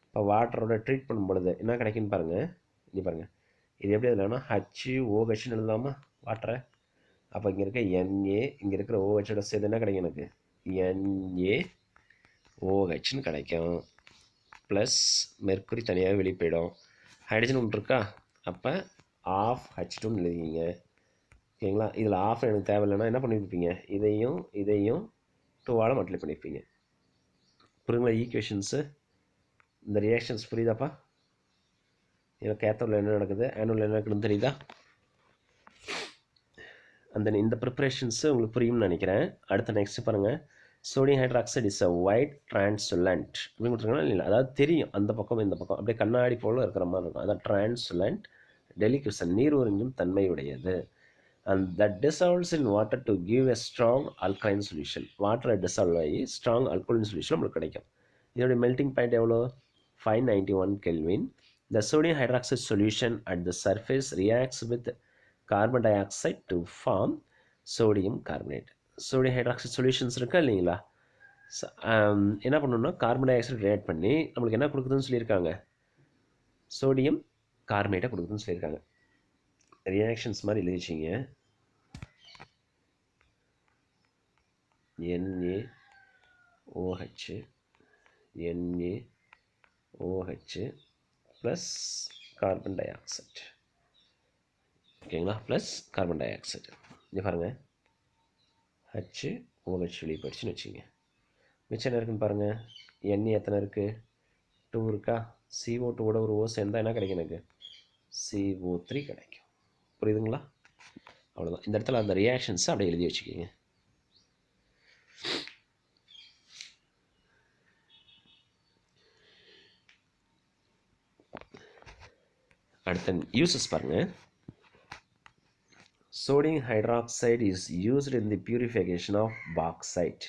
இப்போ வாட்டரோட ட்ரீட் பண்ணும் பொழுது என்ன கிடைக்குன்னு பாருங்கள். இங்கே பாருங்கள், இது எப்படி எழுதலாம்னா HOHன்னு எழுதலாமா வாட்டரை. அப்போ இங்கே இருக்க Na இங்கே இருக்கிற OHோட சேர்த்து என்ன கிடைக்கும், எனக்கு NaOHன்னு கிடைக்கும். ப்ளஸ் மெர்க்குரி தனியாக வெளியே போயிடும். ஹைட்ரஜன் ஒன்று இருக்கா, அப்போ ஆஃப் H2ன்னு எழுதிங்க. ஓகேங்களா? இதில் ஆஃப் எனக்கு தேவையில்லைன்னா என்ன பண்ணியிருப்பீங்க, இதையும் 2ஆல் மல்டிப்ளை பண்ணியிருப்பீங்க. புரியுங்களா ஈக்குவேஷன்ஸு? இந்த ரியாக்ஷன்ஸ் புரியுதாப்பா? இதில் கேத்தோடில் என்ன நடக்குது, ஆனோடில் என்ன நடக்குதுன்னு தெரியுதா? அந்த இந்த ப்ரிப்பரேஷன்ஸு உங்களுக்கு புரியும்னு நினைக்கிறேன். அடுத்த நெக்ஸ்ட் பாருங்கள். Sodium hydroxide is a white translucent அப்படின்னு கொடுத்துருக்காங்களா இல்லை, அதாவது தெரியும் அந்த பக்கம் இந்த பக்கம் அப்படியே கண்ணாடி போல இருக்கிற மாதிரி இருக்கும். அதான் டிரான்சுலண்ட் டெலிக்யூசன், நீர் உறிஞ்சும் தன்மையுடையது. And that dissolves in water to give a strong alkaline solution. வாட்டரை டிசால்வ் ஆகி ஸ்ட்ராங் alkaline solution நம்மளுக்கு கிடைக்கும். இதோட மெல்டிங் பாயிண்ட் எவ்வளோ, 591 Kelvin. The sodium hydroxide solution at the surface reacts with carbon dioxide to form sodium carbonate. sodium hydroxide solutions இருக்கா இல்லைங்களா, என்ன பண்ணணும்னா கார்பன் டை ஆக்சைடு ரியாக்ட் பண்ணி நம்மளுக்கு என்ன கொடுக்குதுன்னு சொல்லியிருக்காங்க, சோடியம் கார்பனேட்டை கொடுக்குதுன்னு சொல்லியிருக்காங்க. ரியாக்ஷன்ஸ் மாதிரி எழுதி வச்சிங்க. NaOH plus carbon dioxide. ஓகேங்களா? Plus carbon dioxide. இங்கே பாருங்கள், HOH வெளியே போயிடுச்சுன்னு வச்சுங்க. மிச்சம் என்ன இருக்குன்னு பாருங்கள். Na எத்தனை இருக்குது, 2 இருக்கா. CO2ஓட ஒரு O சேர்ந்தால் என்ன கிடைக்கும், எனக்கு CO3 கிடைக்கும். புரியுதுங்களா? அவ்வளோதான். இந்த இடத்துல அந்த ரியாக்ஷன்ஸை அப்படியே எழுதி வச்சுக்கோங்க. அடுத்த யூசஸ் பாருங்கள். Sodium hydroxide is used in the purification of bauxite.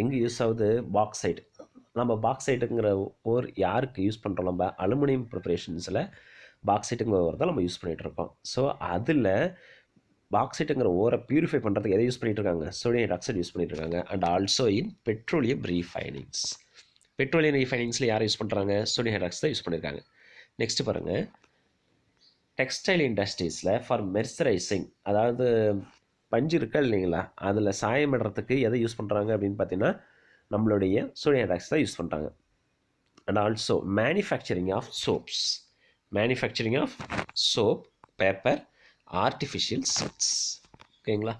எங்கே யூஸ் ஆகுது, பாக்சைட். நம்ம பாக்சைட்டுங்கிற ஓர் யாருக்கு யூஸ் பண்ணுறோம், நம்ம அலுமினியம் ப்ரிப்பரேஷன்ஸில் பாக்சைட்டுங்கிற ஓர் தான் நம்ம யூஸ் பண்ணிகிட்ருக்கோம். ஸோ அதில் பாக்சைட்டுங்கிற ஓரை பியூரிஃபை பண்ணுறதுக்கு எதை யூஸ் பண்ணிகிட்ருக்காங்க, சோடியம் ஹைட்ராக்சைடு யூஸ் பண்ணிகிட்ருக்காங்க. And also in petroleum refinings. Petroleum ரீஃபைனிங்ஸில் யாரை யூஸ் பண்ணுறாங்க, சோடியம் ஹைட்ராக்சைடு தான் யூஸ் பண்ணியிருக்காங்க. நெக்ஸ்ட்டு பாருங்கள், டெக்ஸ்டைல் இண்டஸ்ட்ரீஸில் ஃபார் மெர்சரைசிங், அதாவது பஞ்சு இருக்கா இல்லைங்களா, அதில் சாயமிடுறதுக்கு எதை யூஸ் பண்ணுறாங்க அப்படின்னு பார்த்தீங்கன்னா நம்மளுடைய சோடியம் ஹைட்ராக்சைடு தான் யூஸ் பண்ணுறாங்க. And also manufacturing of soaps, manufacturing of soap, paper, artificial silks. ஓகேங்களா?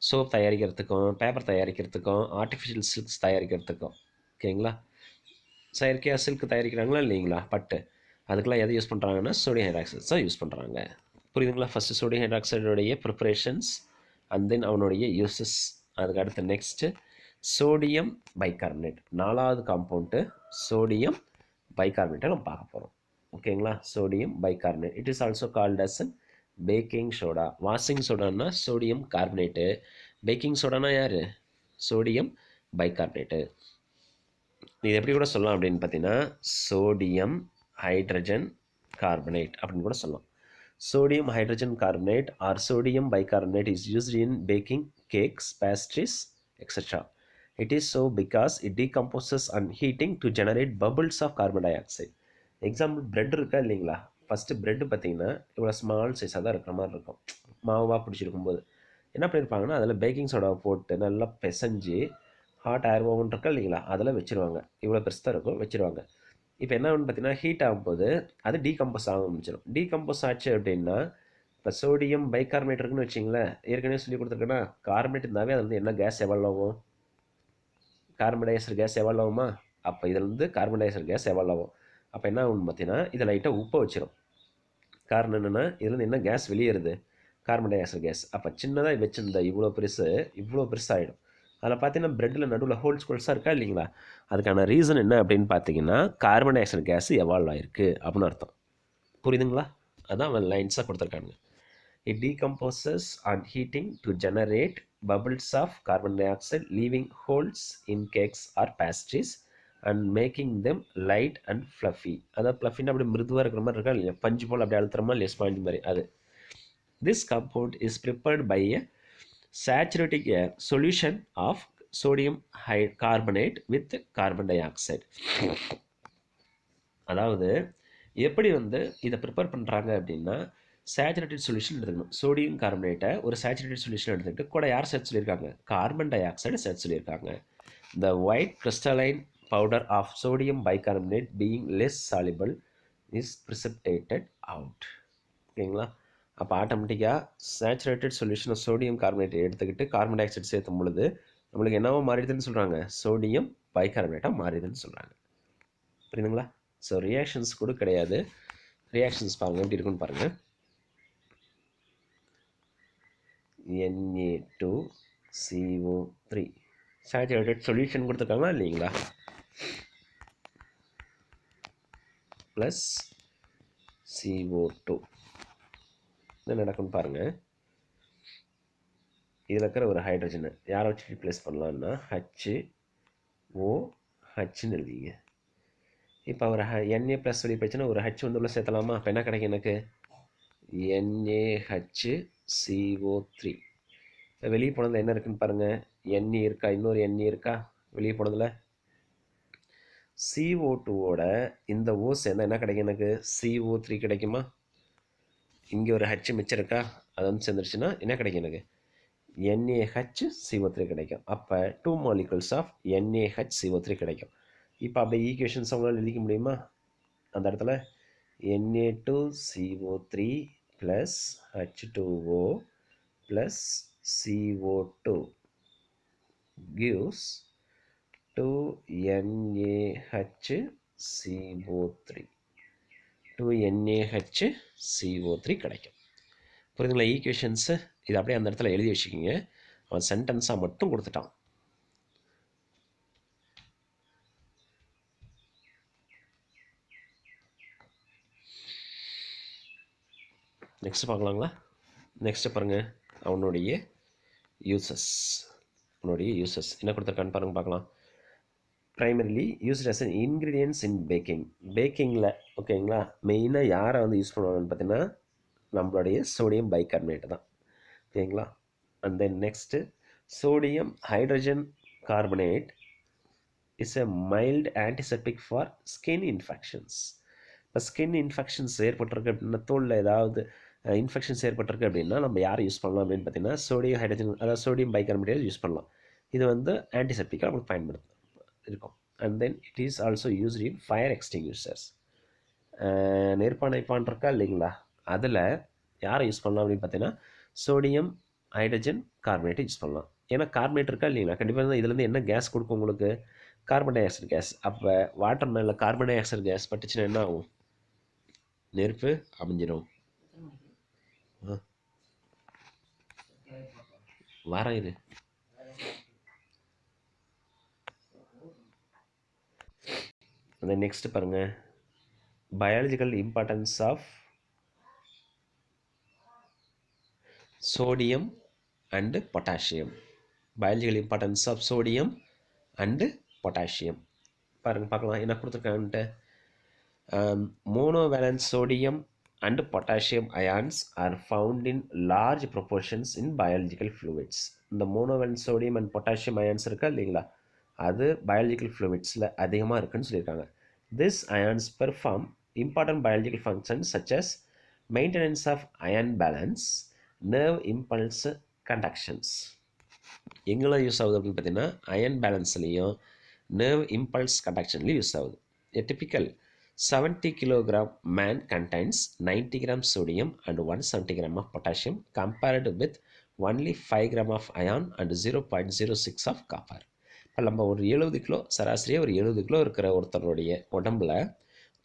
சோப் தயாரிக்கிறதுக்கும் பேப்பர் தயாரிக்கிறதுக்கும் ஆர்டிஃபிஷியல் சில்க்ஸ் தயாரிக்கிறதுக்கும். ஓகேங்களா? செயற்கையாக சில்க் தயாரிக்கிறாங்களா இல்லைங்களா, பட்டு, அதுக்கெல்லாம் எதை யூஸ் பண்ணுறாங்கன்னா சோடியம் ஹைட்ராக்சைடு தான் யூஸ் பண்ணுறாங்க. புரியுதுங்களா? ஃபஸ்ட்டு சோடியம் ஹைட்ராக்சைடுடைய ப்ரிப்பரேஷன்ஸ் அண்ட் தென் அவனுடைய யூசஸ். அதுக்கு அடுத்து நெக்ஸ்ட்டு சோடியம் பைகார்பனேட், 4வது காம்பவுண்டு சோடியம் பைகார்பனேட்டை நம்ம பார்க்க போகிறோம். ஓகேங்களா? Sodium bicarbonate, it is also called as baking soda. Washing சோடானா சோடியம் கார்பனேட்டு, பேக்கிங் சோடானா யார், சோடியம் பைகார்பனேட்டு. இது எப்படி கூட சொல்லலாம் அப்படின்னு பார்த்தீங்கன்னா சோடியம் ஹைட்ரஜன் கார்பனேட் அப்படின்னு கூட சொல்லலாம். Sodium hydrogen carbonate or sodium bicarbonate is used in baking cakes, pastries, etc. It is so because it decomposes on heating to generate bubbles of carbon dioxide. Example bread இருக்கா இல்லைங்களா, ஃபஸ்ட்டு பிரெட்டு பார்த்தீங்கன்னா இவ்வளோ ஸ்மால் சைஸாக தான் இருக்கிற மாதிரி இருக்கும். மாவாக பிடிச்சிருக்கும்போது என்ன பண்ணியிருப்பாங்கன்னா அதில் பேக்கிங் சோடாவை போட்டு நல்லா பிசைஞ்சு ஹாட் ஏர் ஓவன் இருக்கா இல்லைங்களா, அதில் வச்சுருவாங்க. இவ்வளோ பெருசு தான் இருக்கும், வச்சுருவாங்க. இப்போ என்ன ஆகுன்னு பார்த்தீங்கன்னா ஹீட் ஆகும்போது அது டீகம்போஸ் ஆக ஆரம்பிச்சிடும். டீகம்போஸ் ஆச்சு அப்படின்னா இப்போ சோடியம் பைகார்பனேட் இருக்குன்னு வச்சிங்களேன், ஏற்கனவே சொல்லி கொடுத்துருக்கேன்னா கார்பனேட் இருந்தாவே அது வந்து என்ன கேஸ் எவால்வ் ஆகும், carbon dioxide gas evolve ஆகுமா? அப்போ இதில் carbon dioxide gas evolve ஆகும். அப்போ என்ன ஆகும்னு பார்த்தீங்கன்னா இதை லைட்டாக உப்பை வச்சிடும். காரணம் என்னென்னா இதுலேருந்து என்ன கேஸ் வெளியேறுது? Carbon dioxide gas. அப்போ சின்னதாக வச்சுருந்த இவ்வளோ பெருசாகிடும். அதில் பார்த்தீங்கன்னா ப்ரெட்டில் நடுவில் ஹோல்ஸாக இருக்கா இல்லைங்களா? அதுக்கான ரீசன் என்ன அப்படின்னு பார்த்தீங்கன்னா carbon dioxide gas evolve ஆகிருக்கு அப்படின்னு அர்த்தம். புரியுதுங்களா? அதான் அவன் லைன்ஸாக கொடுத்துருக்காங்க. It decomposes on heating to generate bubbles of carbon dioxide, leaving holes in cakes or pastries and making them light and fluffy. அதாவது ஃப்ளஃபின்னா அப்படி மிருதுவாக இருக்கிற மாதிரி இருக்கா இல்லையா? பஞ்சு போல் அப்படி அழுத்துறமா இல்லையா? ஸ்பாஞ்ச் மாதிரி அது. This compound is prepared by a saturating a solution of sodium carbonate with carbon dioxide. அதாவது எப்படி இதை ப்ரிப்பேர் பண்ணுறாங்க அப்படின்னா சேச்சுரேட்டட் சொல்யூஷன் எடுத்துக்கணும். சோடியம் கார்பனேட்டை ஒரு சேச்சுரேட்டட் சொல்யூஷன் எடுத்துக்கிட்டு கூட யார் சேர்த்து சொல்லியிருக்காங்க? கார்பன் டை ஆக்சைடு சேர்த்து சொல்லியிருக்காங்க. The white crystalline powder of sodium bicarbonate being less soluble is precipitated out. ஓகேங்களா? அப்போ ஆட்டோமேட்டிக்காக சேச்சுரேட்டட் சொல்யூஷன் சோடியம் கார்பனேட்டை எடுத்துக்கிட்டு கார்பன் டை ஆக்சைடு சேர்த்தும் பொழுது நம்மளுக்கு என்னவோ மாறிடுதுன்னு சொல்கிறாங்க? சோடியம் பைகார்பனேட்டாக மாறிடுதுன்னு சொல்கிறாங்க. புரியுதுங்களா? ஸோ ரியாக்ஷன்ஸ் கூட கிடையாது. ரியாக்ஷன்ஸ் பாருங்கள் எப்படி இருக்குன்னு பாருங்கள். Na2CO3 சேச்சுரேட்டட் சொல்யூஷன் கொடுத்துருக்காங்களா இல்லைங்களா? ப்ளஸ் CO2 என்ன நடக்கும்னு பாருங்கள். இதில் இருக்கிற ஒரு ஹைட்ரஜனை யாரை வச்சு ரீப்ளேஸ் பண்ணலான்னா HOHன்னு எழுதிங்க. இப்போ ஒரு Na ப்ளஸ் சொல்லி போச்சுன்னா ஒரு ஹச் உள்ள சேர்த்தலாமா? அப்போ என்ன கிடைக்கும் எனக்கு? NaHCO3. வெளியே போனதில் என்ன இருக்குன்னு பாருங்கள். Ne இருக்கா? இன்னொரு Ne இருக்கா வெளியே போனதில்? CO2ஓட இந்த O சேர்ந்தால் என்ன கிடைக்கும் எனக்கு? CO3 கிடைக்குமா? இங்கே ஒரு ஹச் மிச்சம் இருக்கா? அது சேர்ந்துருச்சுன்னா என்ன கிடைக்கும் எனக்கு? NaHCO3 கிடைக்கும். அப்போ 2 molecules ஆஃப் NaHCO3 கிடைக்கும். இப்போ அப்படியே ஈக்குவேஷன்ஸ் அவங்களால எழுதிக்க முடியுமா? அந்த இடத்துல Na2CO3 + H2O + CO2 gives 2NaHCO3. 2NaHCO3 கிடைக்கும். புரியுதுங்களா ஈக்குவேஷன்ஸு? இது அப்படியே அந்த இடத்துல எழுதி வச்சுக்கிங்க. அவன் சென்டென்ஸாக மட்டும் கொடுத்துட்டான். நெக்ஸ்ட் பார்க்கலாங்களா? நெக்ஸ்ட்டு பாருங்கள் அவனுடைய யூசஸ் என்ன கொடுத்துருக்கான்னு பாருங்கள் பார்க்கலாம். Primarily used as an ingredients in பேக்கிங்கில் ஓகேங்களா மெயினாக யாரை யூஸ் பண்ணுவாங்கன்னு பார்த்தீங்கன்னா நம்மளுடைய சோடியம் பைகார்பனேட் தான். ஓகேங்களா? And then next sodium hydrogen carbonate is a mild antiseptic for skin infections. இப்போ ஸ்கின் இன்ஃபெக்ஷன்ஸ் ஏற்பட்டிருக்கு அப்படின்னா தோலில் ஏதாவது இன்ஃபெக்ஷன்ஸ் ஏற்பட்டிருக்கு அப்படின்னா நம்ம யாரை யூஸ் பண்ணலாம் அப்படின்னு பார்த்தீங்கன்னா சோடியம் ஹைட்ரஜன் அதாவது சோடியம் பைகார்பனேட் யூஸ் பண்ணலாம். இது ஆன்டிசெப்டிக்காக நமக்கு பயன்படுத்த இருக்கும். And then it is also used in fire extinguishers. நெருப்பானைப்பான் இருக்கா இல்லைங்களா? அதில் யாரை யூஸ் பண்ணலாம் அப்படின்னு பார்த்தீங்கன்னா சோடியம் ஹைட்ரஜன் கார்பனேட்டை யூஸ் பண்ணலாம். ஏன்னா கார்பனேட் இருக்கா இல்லைங்களா? கண்டிப்பாக இதுலேருந்து என்ன கேஸ் கொடுக்கும் உங்களுக்கு? Carbon dioxide gas. அப்போ வாட்டர் மேலே கார்பன் டை ஆக்சைடு கேஸ் பட்டுச்சுன்னா என்ன ஆகும்? நெருப்பு அமைஞ்சிடும். வாரம் இது அந்த நெக்ஸ்ட் பாருங்கள் biological importance of sodium and potassium. Biological importance of sodium and potassium பாருங்கள் பார்க்கலாம் என்ன கொடுத்துருக்காங்கன்ட்டு. monovalent sodium and potassium ions are found in large proportions in biological fluids. இந்த monovalent sodium and potassium ions இருக்கா இல்லைங்களா? அது biological fluidsல அதிகமாக இருக்குன்னு சொல்லியிருக்காங்க. These ions perform important biological functions such as maintenance of ion balance, nerve impulse conductions. எங்கெல்லாம் யூஸ் ஆகுது அப்படின்னு பார்த்தீங்கன்னா அயன் பேலன்ஸ்லேயும் nerve impulse conductionலையும் யூஸ் ஆகுது. A typical 70 kg man contains 90 g sodium and 170 g of potassium compared with only 5 g of iron and 0.06 of copper. நம்ம ஒரு 70 கிலோ சராசரியாக ஒரு 70 கிலோ இருக்கிற ஒருத்தருடைய உடம்புல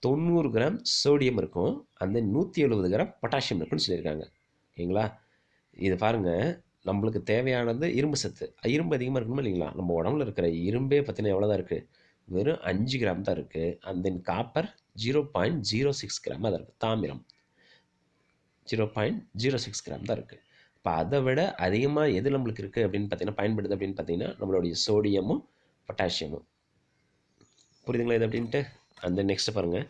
90 கிராம் சோடியம் இருக்கும், அந்த 170 கிராம் பொட்டாசியம் இருக்குன்னு சொல்லியிருக்காங்க. ஓகேங்களா? இது பாருங்கள், நம்மளுக்கு தேவையானது இரும்பு சத்து. இரும்பு அதிகமாக இருக்கணுமா இல்லைங்களா? நம்ம உடம்புல இருக்கிற இரும்பே பார்த்தீங்கன்னா எவ்வளோ தான் இருக்குது, வெறும் 5 கிராம் தான் இருக்குது. அண்ட் தென் காப்பர் 0.06 கிராம் தான் இருக்குது. தாமிரம் 0.06 கிராம் தான் இருக்குது. இப்போ அதை விட அதிகமாக எது நம்மளுக்கு இருக்குது அப்படின்னு பார்த்தீங்கன்னா பயன்படுது அப்படின்னு பார்த்தீங்கன்னா நம்மளுடைய சோடியமும் பொட்டாசியமும். புரியுதுங்களா இது அப்படின்ட்டு? அந்த நெக்ஸ்ட் பாருங்கள்,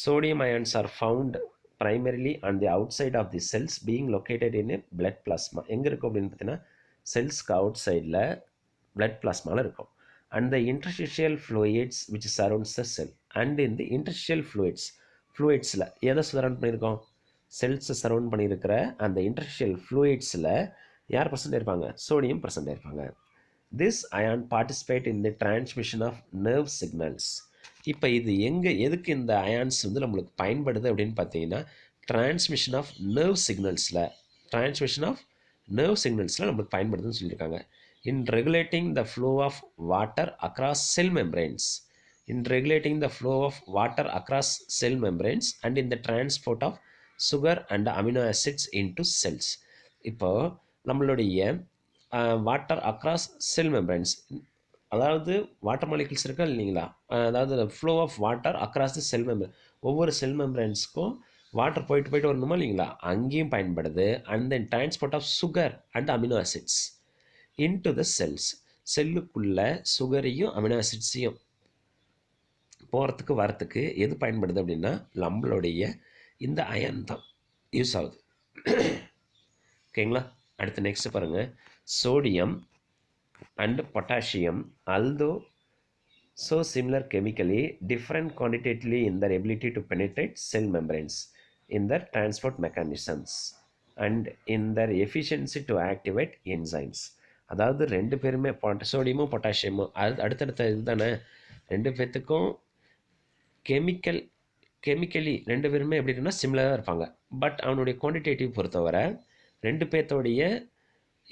sodium ions are found primarily on the outside of the cells being located in a blood plasma. எங்கே இருக்கும் அப்படின்னு பார்த்தீங்கன்னா செல்ஸ்க்கு அவுட் சைடில் blood plasmaவில் இருக்கும். And the interstitial fluids which surrounds the cell. And in the interstitial fluidsல எதை சரௌண்ட் பண்ணியிருக்கோம், செல்ஸை சரௌண்ட் பண்ணியிருக்கிற அந்த interstitial fluidsல யார் பர்சன்ட் இருப்பாங்க, சோடியம் பர்சன்ட் இருப்பாங்க. This ion participate in the transmission of nerve signals. இப்போ இது எதுக்கு இந்த அயான்ஸ் வந்து நம்மளுக்கு பயன்படுது அப்படின்னு பார்த்தீங்கன்னா டிரான்ஸ்மிஷன் ஆஃப் நர்வ் சிக்னல்ஸில் நம்மளுக்கு பயன்படுதுன்னு சொல்லியிருக்காங்க. In regulating the flow of water across cell membranes and in the transport of sugar and amino acids into cells. இப்போது நம்மளுடைய வாட்டர் அக்ராஸ் செல் மெம்பரைன்ஸ், அதாவது வாட்டர் மாலிகுல்ஸ் இருக்கா இல்லைங்களா, அதாவது flow of water across the cell member, ஒவ்வொரு செல் மெம்பரன்ஸ்க்கும் வாட்டர் போயிட்டு வரணுமா இல்லைங்களா, அங்கேயும் பயன்படுது. And then transport of sugar and amino acids into the cells, செல்லுக்குள்ளே சுகரையும் அமினோ ஆசிட்ஸையும் போகிறதுக்கு வரத்துக்கு எது பயன்படுது அப்படின்னா நம்மளுடைய இந்த அயன் தான் யூஸ் ஆகுது. ஓகேங்களா? அடுத்து நெக்ஸ்ட் பாருங்கள், sodium and potassium, although so similar chemically, different quantitatively in their ability to penetrate cell membranes, in their transport mechanisms and in their efficiency to activate enzymes. அதாவது ரெண்டு பேருமே சோடியமும் பொட்டாசியமும் அடுத்தடுத்த இது தானே, ரெண்டு பேர்த்துக்கும் கெமிக்கலி ரெண்டு பேருமே எப்படி இருக்குன்னா சிமிலராக இருப்பாங்க. பட் அவனுடைய குவான்டிடேட்டிவ் பொறுத்தவரை ரெண்டு பேர்த்தோடைய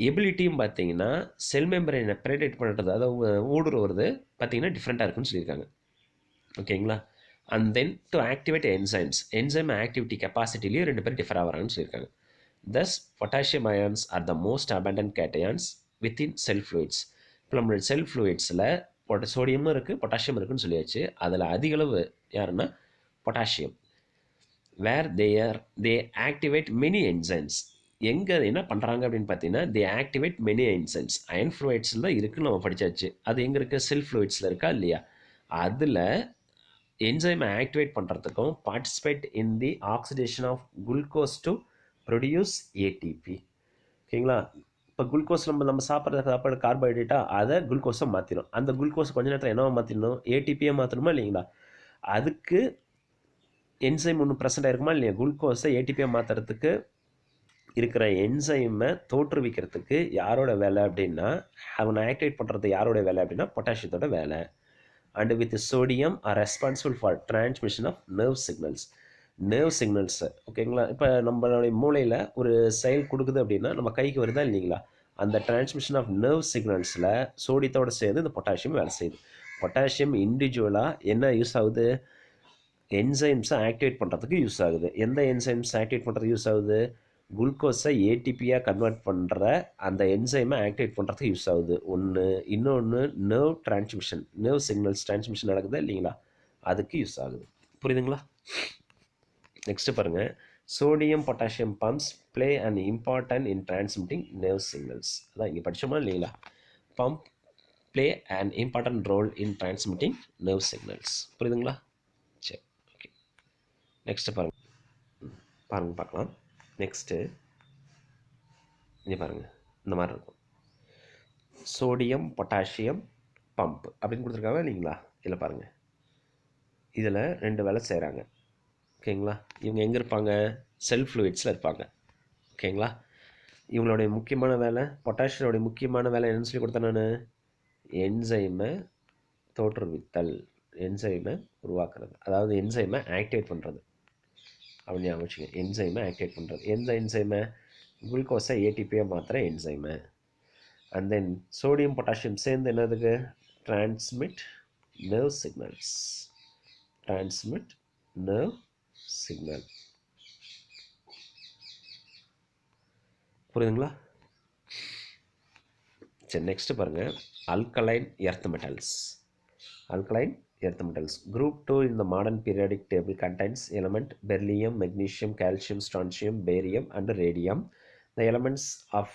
எபிலிட்டியும் பார்த்தீங்கன்னா செல் மெம்பரைனை பெனட்ரேட் பண்ணுறது, அதாவது ஊடுருவது பார்த்தீங்கன்னா டிஃப்ரெண்ட்டாக இருக்குன்னு சொல்லியிருக்காங்க. ஓகேங்களா? And then to activate enzyme activity கெப்பாசிட்டிலையும் ரெண்டு பேரும் டிஃபர் ஆகிறாங்கன்னு சொல்லியிருக்காங்க. Thus potassium ions are the most abundant cations within cell fluids. இப்போ நம்மளோட செல் ஃப்ளூயிட்ஸில் சோடியமும் இருக்குது பொட்டாசியம் இருக்குதுன்னு சொல்லியாச்சு. அதில் அதிக அளவு யாருன்னா பொட்டாசியம். வேர் தே ஆக்டிவேட் மெனி என்சைம்ஸ். எங்கே என்ன பண்ணுறாங்க அப்படின்னு பார்த்தீங்கன்னா தே ஆக்டிவேட் மெனி என்சைம்ஸ். அயன் ஃப்ளூயிட்ஸில் தான் இருக்குன்னு நம்ம படித்தாச்சு. அது எங்கே இருக்குது, செல் ஃப்ளூயிட்ஸில் இருக்கா இல்லையா, அதில் என்சைமை ஆக்டிவேட் பண்ணுறதுக்கும் participate in the oxidation of glucose to produce ATP. ஓகேங்களா? இப்போ குளுக்கோஸ் நம்ம சாப்பிட்ற சாப்பாடு கார்போஹைட்ரேட்டாக அதை குளுக்கோஸை மாற்றிடும். அந்த குளுக்கோஸ் கொஞ்ச நேரத்தில் என்னவா மாற்றிடணும், ஏடிபியை மாற்றணுமா இல்லைங்களா, அதுக்கு என்சைம் ஒன்று ப்ரெசென்ட் ஆகிருக்குமா இல்லையா, குளுக்கோஸை ஏடிபியை மாற்றுறதுக்கு இருக்கிற என்சைமை தோற்றுவிக்கிறதுக்கு யாரோட வேலை அப்படின்னா, அவனை ஆக்டிவேட் பண்ணுறது யாரோட வேலை அப்படின்னா பொட்டாசியத்தோட வேலை. And with sodium are responsible for transmission of nerve signals. ஓகேங்களா? இப்போ நம்மளுடைய மூளையில் ஒரு செயல் கொடுக்குது அப்படின்னா நம்ம கைக்கு வருதா இல்லைங்களா, அந்த டிரான்ஸ்மிஷன் ஆஃப் நர்வ் சிக்னல்ஸில் சோடியத்தோடு சேர்ந்து இந்த பொட்டாசியம் வேலை செய்யுது. பொட்டாசியம் இண்டிவிஜுவலாக என்ன யூஸ் ஆகுது, என்சைம்ஸை ஆக்டிவேட் பண்ணுறதுக்கு யூஸ் ஆகுது. எந்த என்சைம்ஸ் ஆக்டிவேட் பண்ணுறதுக்கு யூஸ் ஆகுது, குளுக்கோஸை ஏடிபியாக கன்வெர்ட் பண்ணுற அந்த என்சைமை ஆக்டிவேட் பண்ணுறதுக்கு யூஸ் ஆகுது ஒன்று. இன்னொன்று நர்வ் சிக்னல்ஸ் டிரான்ஸ்மிஷன் நடக்குது இல்லைங்களா, அதுக்கு யூஸ் ஆகுது. புரியுதுங்களா? நெக்ஸ்ட்டு பாருங்கள், sodium potassium pumps play and important in transmitting nerve signals. அதான் இங்கே படித்தோமா இல்லைங்களா, pump play and important role in transmitting nerve signals. புரியுதுங்களா? சரி, ஓகே. நெக்ஸ்ட்டு பார்க்கலாம். நெக்ஸ்ட்டு இங்கே பாருங்கள், இந்த மாதிரி இருக்கும், சோடியம் பொட்டாசியம் பம்ப் அப்படின்னு கொடுத்துருக்காங்க இல்லைங்களா. இதில் பாருங்கள், இதில் ரெண்டு வேலை செய்கிறாங்க. ஓகேங்களா? இவங்க எங்கே இருப்பாங்க, செல் ஃப்ளூயிட்ஸில் இருப்பாங்க. ஓகேங்களா? இவங்களுடைய முக்கியமான வேலை, பொட்டாசியனுடைய முக்கியமான வேலை என்னன்னு சொல்லி கொடுத்தேன் நான், என்சைமை தோற்றுவித்தல், என்சைமை உருவாக்குறது, அதாவது என்சைமை ஆக்டிவேட் பண்ணுறது. அப்படி ஞாபகம் வச்சுங்க, என்சைமை ஆக்டிவேட் பண்ணுறது. எந்த என்சைமை, குளுக்கோஸை ஏடிபியாக மாத்திர என்சைமை. அண்ட் தென் சோடியம் பொட்டாசியம் சேர்ந்து என்னதுக்கு, transmit nerve signals. Transmit nerve signal. புரியுதுங்களா? சரி, நெக்ஸ்ட் பாருங்க, alkaline earth metals. Alkaline earth metals. Group 2 in the modern periodic table contains element beryllium, magnesium, calcium, strontium, barium and radium. The elements of,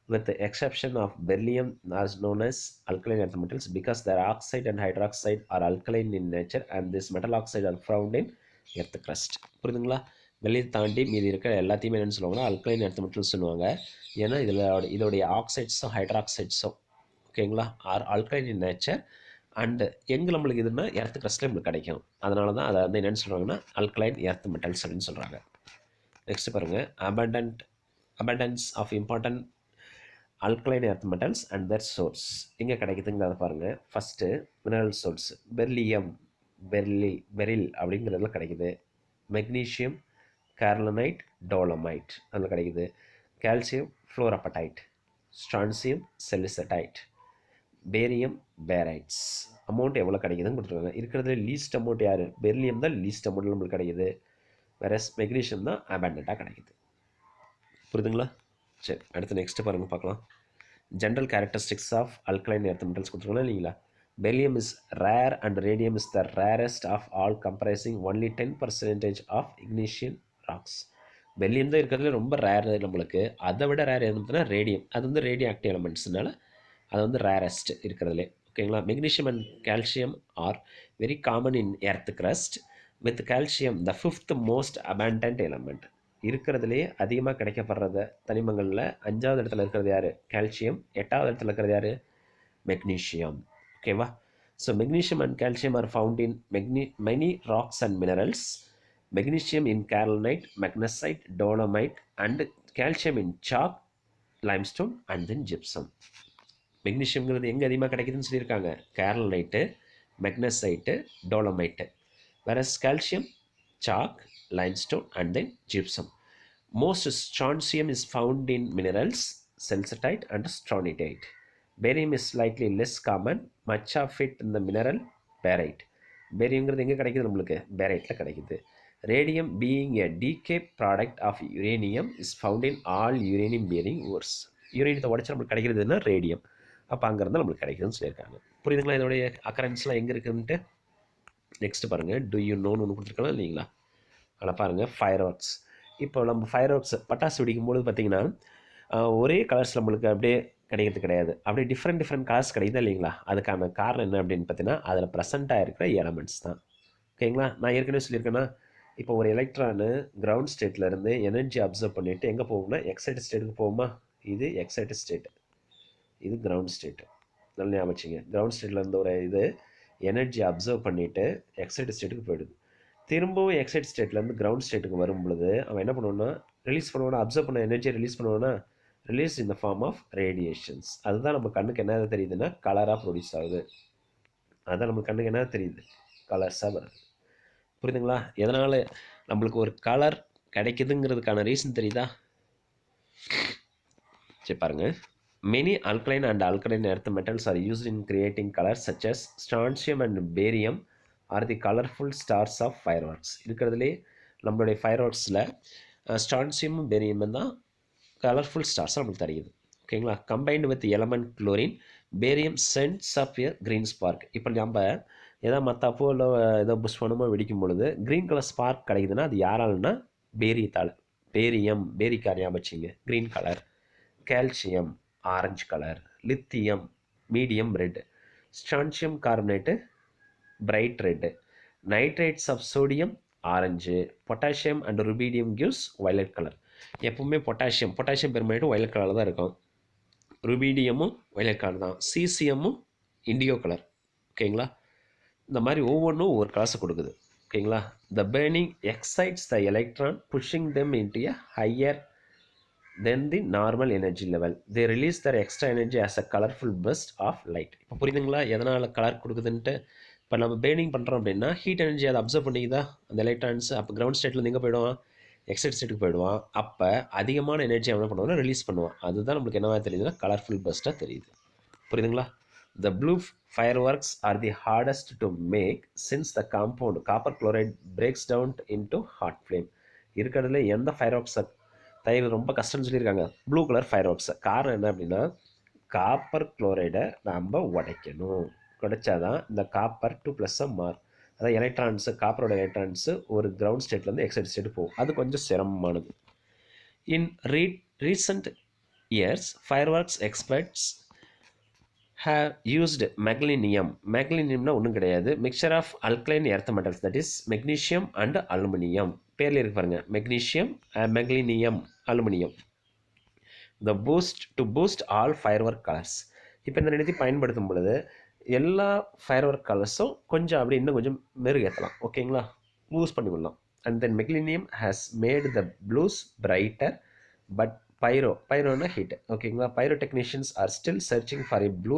with the exception of beryllium, are known as alkaline earth metals because their oxide and hydroxide are alkaline in nature and this metal oxide are found in earth crust. புரியுதுங்களா? வெளியே தாண்டி மீதி இருக்கிற எல்லாத்தையுமே என்னென்னு சொல்லுவாங்கன்னா அல்கலைன் எர்த் மெட்டல்ஸ் சொல்லுவாங்க. ஏன்னா இதோடைய ஆக்சைட்ஸும் ஹைட்ராக்சைட்ஸும் ஓகேங்களா are alkaline in nature and எங்கே நம்மளுக்கு இதுன்னா எர்த் கிரஸ்ட்டில் நம்மளுக்கு கிடைக்கும். அதனால தான் அதை வந்து என்னென்னு சொல்கிறாங்கன்னா அல்கலைன் எர்த் மெட்டல்ஸ் அப்படின்னு சொல்கிறாங்க. நெக்ஸ்ட் பாருங்கள், abundance of important alkaline earth metals and their source எங்கே கிடைக்குதுங்கிறத பாருங்கள். First mineral source beryllium, beryl அப்படிங்கிறதுல கிடைக்குது. மெக்னீஷியம் கார்லனைட், டோலமைட் அதில் கிடைக்குது. Calcium fluorapatite, strontium celestite, barium barytes. Amount எவ்வளோ கிடைக்குதுன்னு கொடுத்துருக்காங்க. இருக்கிறதுல லீஸ்ட் அமௌண்ட் யார்? பெர்லியம் தான் லீஸ்ட் அமௌண்ட் நம்மளுக்கு கிடைக்குது. வேற மெக்னீஷியம் தான் அபண்டண்ட்டாக கிடைக்குது. புரியுதுங்களா? சரி, அடுத்து நெக்ஸ்ட்டு பாருங்கள் பார்க்கலாம். General characteristics of alkaline earth metals கொடுத்துருக்கோங்களா இல்லைங்களா? Beryllium is rare and radium is the rarest of all, comprising only 10% of ignition rocks. Beryllium தான் இருக்கிறதுல ரொம்ப ரேர் நம்மளுக்கு. அதை விட ரேர் எதுனா ரேடியம். அது வந்து ரேடியோ ஆக்டிவ் எலமெண்ட்ஸ்னால அது வந்து ரேரஸ்ட் இருக்கிறதுலே. ஓகேங்களா? Magnesium and calcium are very common in earth crust with calcium the 5th most abundant element. இருக்கிறதுலே அதிகமாக கிடைக்கப்படுறது தனிமங்களில் 5வது இடத்துல இருக்கிறது யார்? கால்சியம். 8வது இடத்துல இருக்கிறது யார்? மெக்னீஷியம். ஓகேவா? So magnesium and calcium are found in many rocks and minerals. Magnesium in carnallite, magnesite, dolomite and calcium in chalk, limestone and then gypsum. மெக்னீஷியம்ங்கிறது எங்கே அதிகமாக கிடைக்குதுன்னு சொல்லியிருக்காங்க? Carnallite, magnesite, dolomite. வேறஸ் calcium chalk, limestone and then gypsum. Most strontium is found in minerals, calcite and strontiate. Barium is slightly less common, much of it in the mineral barite. பேரியம்ங்கிறது எங்கே கிடைக்குது? நம்மளுக்கு பேரைட்டில் கிடைக்குது. Radium being a decay product of uranium is found in all uranium bearing ores. யுரேனியத்தை உடச்சி நம்மளுக்கு கிடைக்கிறதுனா ரேடியம். அப்போ அங்கேருந்து நம்மளுக்கு கிடைக்குதுன்னு சொல்லியிருக்காங்க. புரியுதுங்களா? இதோடைய அக்கரன்ஸ்லாம் எங்கே இருக்குதுன்ட்டு. நெக்ஸ்ட் பாருங்கள், டு யூ நோன்னு ஒன்று கொடுத்துருக்கலாம் இல்லைங்களா? அதில் பாருங்கள் ஃபயர் ஒர்க்ஸ். இப்போ நம்ம ஃபயர் ஒர்க்ஸ் பட்டாசு வெடிக்கும்போது பார்த்திங்கன்னா ஒரே கலர்ஸ் நம்மளுக்கு அப்படியே கிடைக்கிறது கிடையாது. அப்படியே டிஃப்ரெண்ட் கலர்ஸ் கிடைக்குதா இல்லைங்களா? அதுக்கான காரணம் என்ன அப்படின்னு பார்த்தீங்கன்னா அதில் ப்ரெசண்ட்டாக இருக்கிற எலமெண்ட்ஸ் தான். ஓகேங்களா? நான் ஏற்கனவே சொல்லியிருக்கேன்னா, இப்போ ஒரு எலக்ட்ரானு கிரவுண்ட் ஸ்டேட்லேருந்து எனர்ஜி அப்சர்வ் பண்ணிவிட்டு எங்கே போகும்னா எக்ஸைட்டட் ஸ்டேட்டுக்கு போகுமா? இது எக்ஸைட்டட் ஸ்டேட்டு, இது கிரவுண்ட் ஸ்டேட்டு. நல்ல ஞாபகம் வச்சுங்க. கிரவுண்ட் ஸ்டேட்டில் இருந்த ஒரு இது எனர்ஜி அப்சர்வ் பண்ணிவிட்டு எக்ஸைட்டட் ஸ்டேட்டுக்கு போயிடுது. திரும்பவும் எக்ஸைட் ஸ்டேட்லேருந்து கிரவுண்ட் ஸ்டேட்டுக்கு வரும் பொழுது அவன் என்ன பண்ணுவான்னா ரிலீஸ் பண்ணுவானா? அப்சர்வ் பண்ண எனர்ஜியை ரிலீஸ் பண்ணுவானா? Release in the form of radiations. அதுதான் நம்ம கண்ணுக்கு என்ன தெரியுதுன்னா கலராக ப்ரொடியூஸ் ஆகுது. அதுதான் நம்ம கண்ணுக்கு என்ன தெரியுது? கலர்ஸாக வருது. புரியுதுங்களா? எதனால் நம்மளுக்கு ஒரு கலர் கிடைக்குதுங்கிறதுக்கான ரீசன் தெரியுதா? சரி பாருங்கள். Many alkaline and alkaline earth metals are used in creating colors such as strontium and barium are the colorful stars of fireworks. இருக்கிறதுலே நம்மளுடைய ஃபயர்ஒர்க்ஸில் ஸ்ட்ரான்சியமும் பேரியமும் தான் கலர்ஃபுல் ஸ்டார்ஸாக நம்மளுக்கு தெரியுது. ஓகேங்களா? Combined with element chlorine, barium sends of a green spark. இப்போ நம்ம ஏதோ மற்றப்போ இல்லை ஏதோ புஷ்பனமோ வெடிக்கும் பொழுது க்ரீன் கலர் ஸ்பார்க் கிடைக்குதுன்னா அது யாரால்னா பேரியத்தால். பேரியம், பேரிக்கார் ஞாபகம் வச்சுங்க, க்ரீன் கலர். கால்சியம் ஆரஞ்சு colour, lithium medium red, strontium carbonate bright red, nitrates of sodium ஆரஞ்சு, potassium and rubidium gives violet colour. எப்பவுமே பொட்டாசியம் பெர்மனேட்டும் வயலட் கலரில் தான் இருக்கும். ருபீடியமும் வயலட் கலர் தான். சீசியமும் இண்டிகோ கலர். ஓகேங்களா? இந்த மாதிரி ஒவ்வொன்றும் ஒவ்வொரு கலர்ஸை கொடுக்குது. ஓகேங்களா? த burning excites the electron, pushing them into a higher than the normal energy level. They release their extra energy as a colorful burst of light. இப்போ புரியுதுங்களா எதனால் கலர் கொடுக்குதுன்ட்டு? இப்போ நம்ம பேர்னிங் பண்ணுறோம் அப்படின்னா ஹீட் எனர்ஜி அதை அப்சர்வ் பண்ணிக்குதா அந்த எலக்ட்ரான்ஸ். அப்போ கிரவுண்ட் ஸ்டேட்லேருந்து எங்கே போயிடுவான்? எக்ஸைட் ஸ்டேட்டுக்கு போயிடுவான். அப்போ அதிகமான எனர்ஜி என்ன பண்ணுவாங்கன்னா ரிலீஸ் பண்ணுவான். அதுதான் நம்மளுக்கு என்னவா தெரியுதுன்னா கலர்ஃபுல் பர்ஸ்ட்டாக தெரியுது. புரியுதுங்களா? The blue fireworks are the hardest to make since the compound copper chloride breaks down into hot flame. இருக்கிறதுல எந்த ஃபயர் ஒர்க்ஸை தயிர் ரொம்ப கஷ்டம்னு சொல்லியிருக்காங்க? ப்ளூ கலர் ஃபயர் ஒர்க்ஸை. காரணம் என்ன அப்படின்னா, காப்பர் குளோரைடை நம்ம உடைக்கணும். உடைச்சாதான் இந்த காப்பர் 2+ மாறும். அதாவது எலக்ட்ரான்ஸு, காப்பரோட எலக்ட்ரான்ஸு ஒரு கிரவுண்ட் ஸ்டேட்லேருந்து எக்ஸைட் ஸ்டேட் போகும். அது கொஞ்சம் சிரமமானது. இன் recent years, fireworks experts have used magnesium. Magnesiumனா ஒன்றும் கிடையாது, mixture of alkaline earth metals, that is magnesium and aluminum. பேரில் இருக்கு பாருங்க, magnesium, magnesium, aluminum. The boost all firework colors. இப்போ இந்த நினைத்தி பயன்படுத்தும் பொழுது எல்லா ஃபயர்வொர்க் கலர்ஸும் கொஞ்சம் அப்படி இன்னும் கொஞ்சம் மெருகேற்றலாம். ஓகேங்களா, பூஸ்ட் பண்ணிவிடலாம். And then magnesium has made the blues brighter, but பைரோனா ஹீட். ஓகேங்களா, pyro technicians are still searching for a blue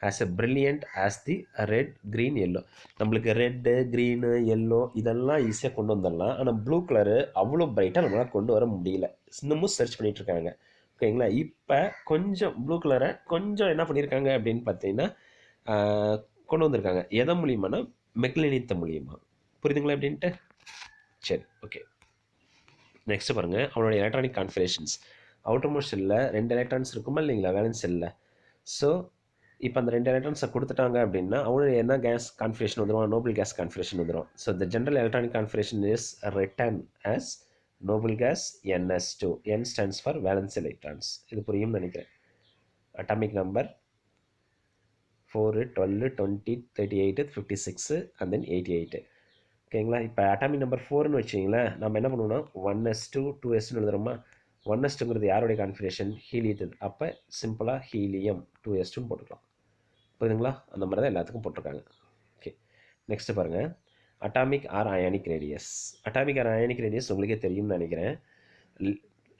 as a brilliant as the red, green, yellow. நம்மளுக்கு ரெட்டு, க்ரீனு, எல்லோ இதெல்லாம் ஈஸியாக கொண்டு வந்துடலாம். ஆனால் ப்ளூ கலரு அவ்வளோ பிரைட்டாக நம்மளால் கொண்டு வர முடியல. இன்னமும் சர்ச் பண்ணிகிட்டு இருக்காங்க. ஓகேங்களா, இப்போ கொஞ்சம் ப்ளூ கலரை கொஞ்சம் என்ன பண்ணியிருக்காங்க அப்படின்னு பார்த்தீங்கன்னா கொண்டு வந்திருக்காங்க. எதன் மூலியமானா மெக்னீசியம் மூலியமாக. புரியுதுங்களா அப்படின்ட்டு? சரி, ஓகே. நெக்ஸ்ட் பாருங்கள், அவனோட எலக்ட்ரானிக் கான்ஃபிகரேஷன்ஸ். அவுட்டர் மோஸ்ட் செல்லில் 2 எலக்ட்ரான்ஸ் இருக்குமா இல்லைங்களா, வேலன்ஸ் செல்லில். ஸோ இப்போ அந்த 2 எலக்ட்ரான்ஸை கொடுத்துட்டாங்க அப்படின்னா அவனுடைய என்ன கேஸ் கான்ஃபிகரேஷன் வந்துடும்? நோபல் கேஸ் கான்ஃபிகரேஷன் வந்துடும். So the general electronic configuration is written as noble gas NS2. N stands for valence electrons. இது புரியும்னு நினைக்கிறேன். Atomic number 4, 12, 20, 38, 56 and then 88. ஓகேங்களா, இப்போ அட்டாமிக் நம்பர் 4ன்னு வச்சிங்களேன், நம்ம என்ன பண்ணுவோம்னா 1s2 2s2 எழுதுறோமா. 1s2ங்கிறது யாருடைய கான்ஃபிகரேஷன்? ஹீலியத்துக்கு. அப்போ சிம்பிளாக ஹீலியம் 2s2ன்னு போட்டுக்கலாம். புரியுதுங்களா, அந்த மாதிரி தான் எல்லாத்துக்கும் போட்டிருக்காங்க. ஓகே, நெக்ஸ்ட்டு பாருங்கள், atomic or ionic radius. Atomic or ionic radius உங்களுக்கே தெரியும்னு நினைக்கிறேன்.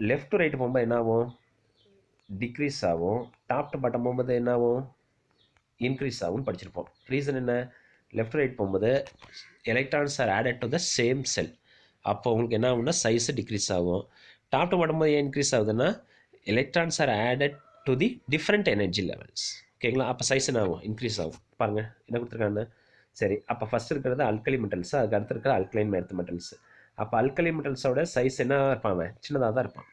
லெஃப்ட் டு ரைட் போகும்போது என்ன ஆகும்? டிக்ரீஸ் ஆகும். டாப் டு பாட்டம் போகும்போது என்ன ஆகும்? இன்க்ரீஸ் ஆகும்னு படிச்சிருப்போம். ரீசன் என்ன? லெஃப்ட் ரைட் போகும்போது electrons are added to the same cell. அப்போ உங்களுக்கு என்ன ஆகும்னா சைஸு டிக்ரீஸ் ஆகும். டாப் டு பாட்டம் போது ஏன் இன்க்ரீஸ் ஆகுதுன்னா electrons are added to the different energy levels. ஓகேங்களா, அப்போ சைஸ் என்ன ஆகும்? இன்க்ரீஸ் ஆகும். பாருங்கள் என்ன கொடுத்துருக்காங்க. சரி, அப்போ ஃபஸ்ட் இருக்கிறது அல்கலி மெட்டல்ஸு, அதுக்கு அடுத்து இருக்கிற அல்கலைன் எர்த் மெட்டல்ஸு. அப்போ அல்கலி மெட்டல்ஸோட சைஸ் என்ன இருப்பான்? சின்னதாக தான் இருப்பான்.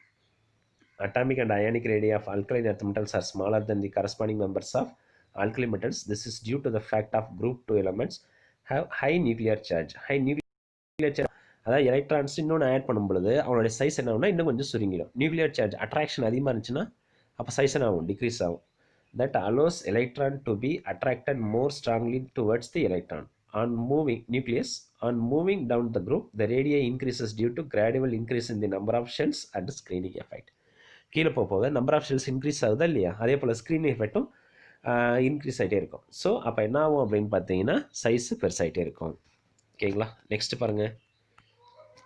Atomic and ionic radii of alkaline earth metals are smaller than the corresponding members of alkali metals. This is due to the fact of group 2 elements have high nuclear charge. High nuclear charge, அதாவது எலக்ட்ரான்ஸ் இன்னொன்று ஆட் பண்ணும் பொழுது அவனுடைய சைஸ் என்ன ஆகும்னா இன்னும் கொஞ்சம் சுருங்கிடும். நியூக்ளியர் சார்ஜ் அட்ராக்ஷன் அதிகமாக இருந்துச்சுன்னா அப்போ சைஸ் என்ன ஆகும்? டிக்ரீஸ் ஆகும். That allows electron to be attracted more strongly towards the electron. On moving down the group, the radii increases due to gradual increase in the number of shells and screening effect. கீழே போக நம்பர் ஆஃப் ஷெல்ஸ் இன்க்ரீஸ் ஆகுதா இல்லையா, அதே போல் ஸ்க்ரீன் எஃபெக்ட்டும் இன்க்ரீஸ் ஆகிட்டே இருக்கும். ஸோ அப்போ என்ன ஆகும் அப்படின்னு பார்த்தீங்கன்னா சைஸு பெருசாகிட்டே இருக்கும். ஓகேங்களா, நெக்ஸ்ட் பாருங்கள்,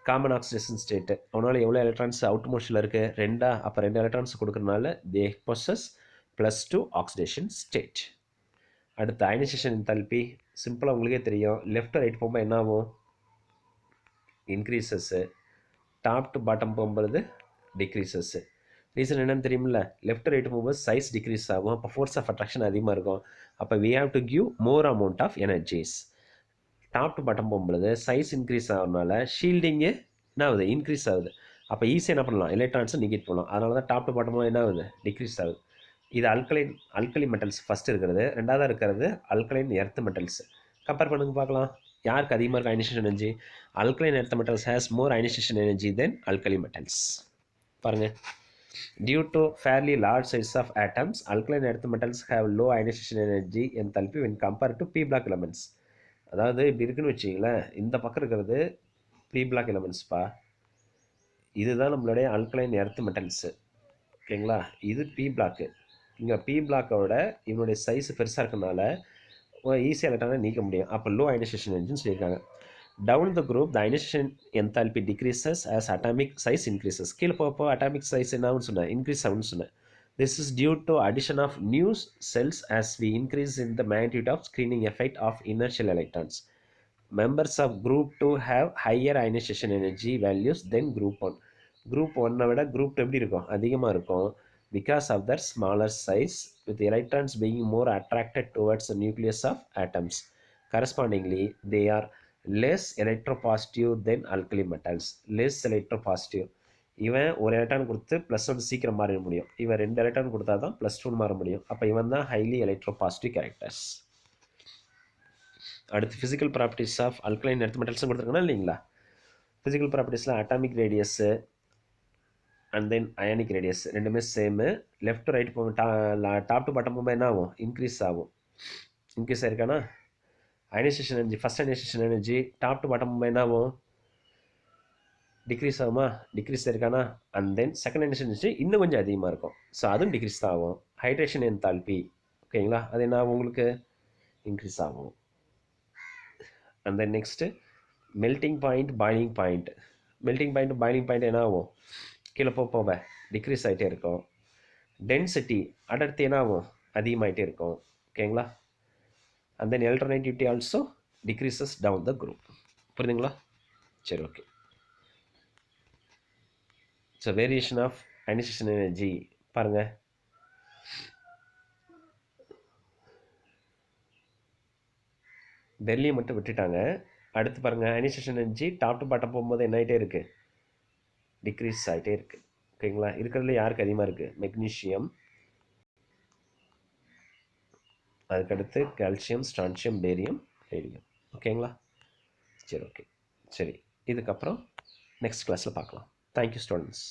காமன் ஆக்சிடேஷன் ஸ்டேட்டு. அவனால் எவ்வளோ எலக்ட்ரான்ஸ் அவுட் மோஷனில் இருக்குது? 2. அப்போ 2 எலக்ட்ரான்ஸ் கொடுக்குறதுனால தே பொசஸ் +2 ஆக்சிடேஷன் ஸ்டேட். அடுத்து அயனைசேஷன் என்தால்பி சிம்பிளாக உங்களுக்கே தெரியும். லெஃப்ட் ரைட் போகும்போது என்ன ஆகும்? இன்க்ரீசஸ்ஸு. டாப் டு பாட்டம் போகும்போது டிக்ரீசஸ்ஸு. ரீசன் என்னன்னு தெரியுமில்ல, லெஃப்ட் ரைட் போகும்போது சைஸ் டிக்ரீஸ் ஆகும். அப்போ ஃபோர்ஸ் ஆஃப் அட்ராக்ஷன் அதிகமாக இருக்கும். அப்போ we have to give more amount of energies. Top to bottom போகும்போது சைஸ் இன்க்ரீஸ் ஆகிறதுனால ஷீல்டிங்கு என்ன ஆகுது? இன்க்ரீஸ் ஆகுது. அப்போ ஈஸியாக என்ன பண்ணலாம்? எலக்ட்ரான்ஸை நெகேட் பண்ணலாம். அதனால தான் டாப் டு பாட்டமாக என்ன ஆகுது? டிக்ரீஸ் ஆகுது. இது அல்கலி மெட்டல்ஸ் ஃபஸ்ட்டு இருக்கிறது. ரெண்டாவதாக இருக்கிறது அல்கலைன் எர்த் மெட்டல்ஸ். கம்பேர் பண்ணுங்க பார்க்கலாம், யாருக்கு அதிகமாக இருக்குது ionisation energy? Alkaline earth metals has more ionisation energy then alkali metals. பாருங்கள், due to fairly large size of atoms, alkaline earth metals have low ionization energy enthalpy when compared to p block elements. அதாவது இப்படி இருக்குன்னு வச்சிங்களேன், இந்த பக்கம் இருக்கிறது p block elementsப்பா. இதுதான் நம்மளுடைய அல்கலைன் எர்த் மெட்டல்ஸு. ஓகேங்களா, இது p பிளாக்கு. இங்கே p பிளாக்கோட இவனுடைய சைஸ் பெருசாக இருக்கனால ஈஸியாக எலக்ட்ரானை நீக்க முடியும். அப்போ லோ அயனைசேஷன் எனர்ஜின்னு சொல்லியிருக்காங்க. Down the group, the ionization enthalpy decreases as atomic size increases. கீழே போக atomic size என்னன்னு சொன்னேன்? இன்க்ரீஸ் ஆகும்னு சொன்னேன். This is due to addition of new cells as we increase in the magnitude of screening effect of inertial electrons. Members of group 2 have higher ionization energy values than group 1. Group 1 விட group 2 எப்படி இருக்கும்? அதிகமாக இருக்கும். because of their smaller size, with electrons being more attracted towards the nucleus of atoms. Correspondingly, they are less electropositive than alkali metals. Less electropositive. இவன் ஒரு எலக்ட்ரான் கொடுத்து ப்ளஸ் ஒன் சீக்கிரம் மாற முடியும், இவன் ரெண்டு எலக்ட்ரான் கொடுத்தா தான் ப்ளஸ் டூன்னு மாற முடியும். அப்போ இவன் தான் ஹைலி எலக்ட்ரோபாசிட்டிவ் கேரக்டர்ஸ். அடுத்து physical properties of alkaline earth மெட்டல்ஸும் கொடுத்துருக்கோன்னா இல்லைங்களா. ஃபிசிக்கல் ப்ராப்பர்ட்டிஸில் atomic radius and then ionic radius ரெண்டுமே சேமு. லெஃப்ட் டு ரைட் போகும், டாப் டு பாட்டம் போகும்போது என்ன ஆகும், இன்க்ரீஸ் ஆகும். இன்க்ரீஸ் ஆயிருக்கானா. Ionisation energy, first ionisation energy top to bottom போகும்போது என்ன ஆகும், டிக்ரீஸ் ஆகுமா, டிக்ரீஸ் ஆயிருக்கானா. And then second ionisation energy இன்னும் கொஞ்சம் அதிகமாக இருக்கும், ஸோ அதுவும் டிக்ரீஸ் தான் ஆகும். ஹைட்ரேஷன் என்தால்பி ஓகேங்களா, அது என்ன ஆகும் உங்களுக்கு, இன்க்ரீஸ் ஆகும். And then next melting point, boiling point. Melting point boiling point என்ன ஆகும், கீழே போக டிக்ரீஸ் ஆகிட்டே இருக்கும். டென்சிட்டி அடர்த்தி என்ன ஆகும், அதிகமாகிட்டே இருக்கும் ஓகேங்களா. And then electronegativity also decreases down the group. புரியுதுங்களா. சரி okay. So variation of ionization energy பாருங்கள். டெல்லியை மட்டும் விட்டுட்டாங்க. அடுத்து பாருங்கள், ionization energy top to bottom போகும்போது என்ன ஆகிட்டே இருக்குது, டிக்ரீஸ் ஆகிட்டே இருக்குது ஓகேங்களா. இருக்கிறதுல யாருக்கு அதிகமாக இருக்குது, மெக்னீஷியம், அதுக்கடுத்து கால்சியம், ஸ்ட்ரான்சியம், பேரியம், ரேடியம் ஓகேங்களா. சரி ஓகே. சரி, இதுக்கப்புறம் நெக்ஸ்ட் கிளாஸில் பார்க்கலாம். Thank you students.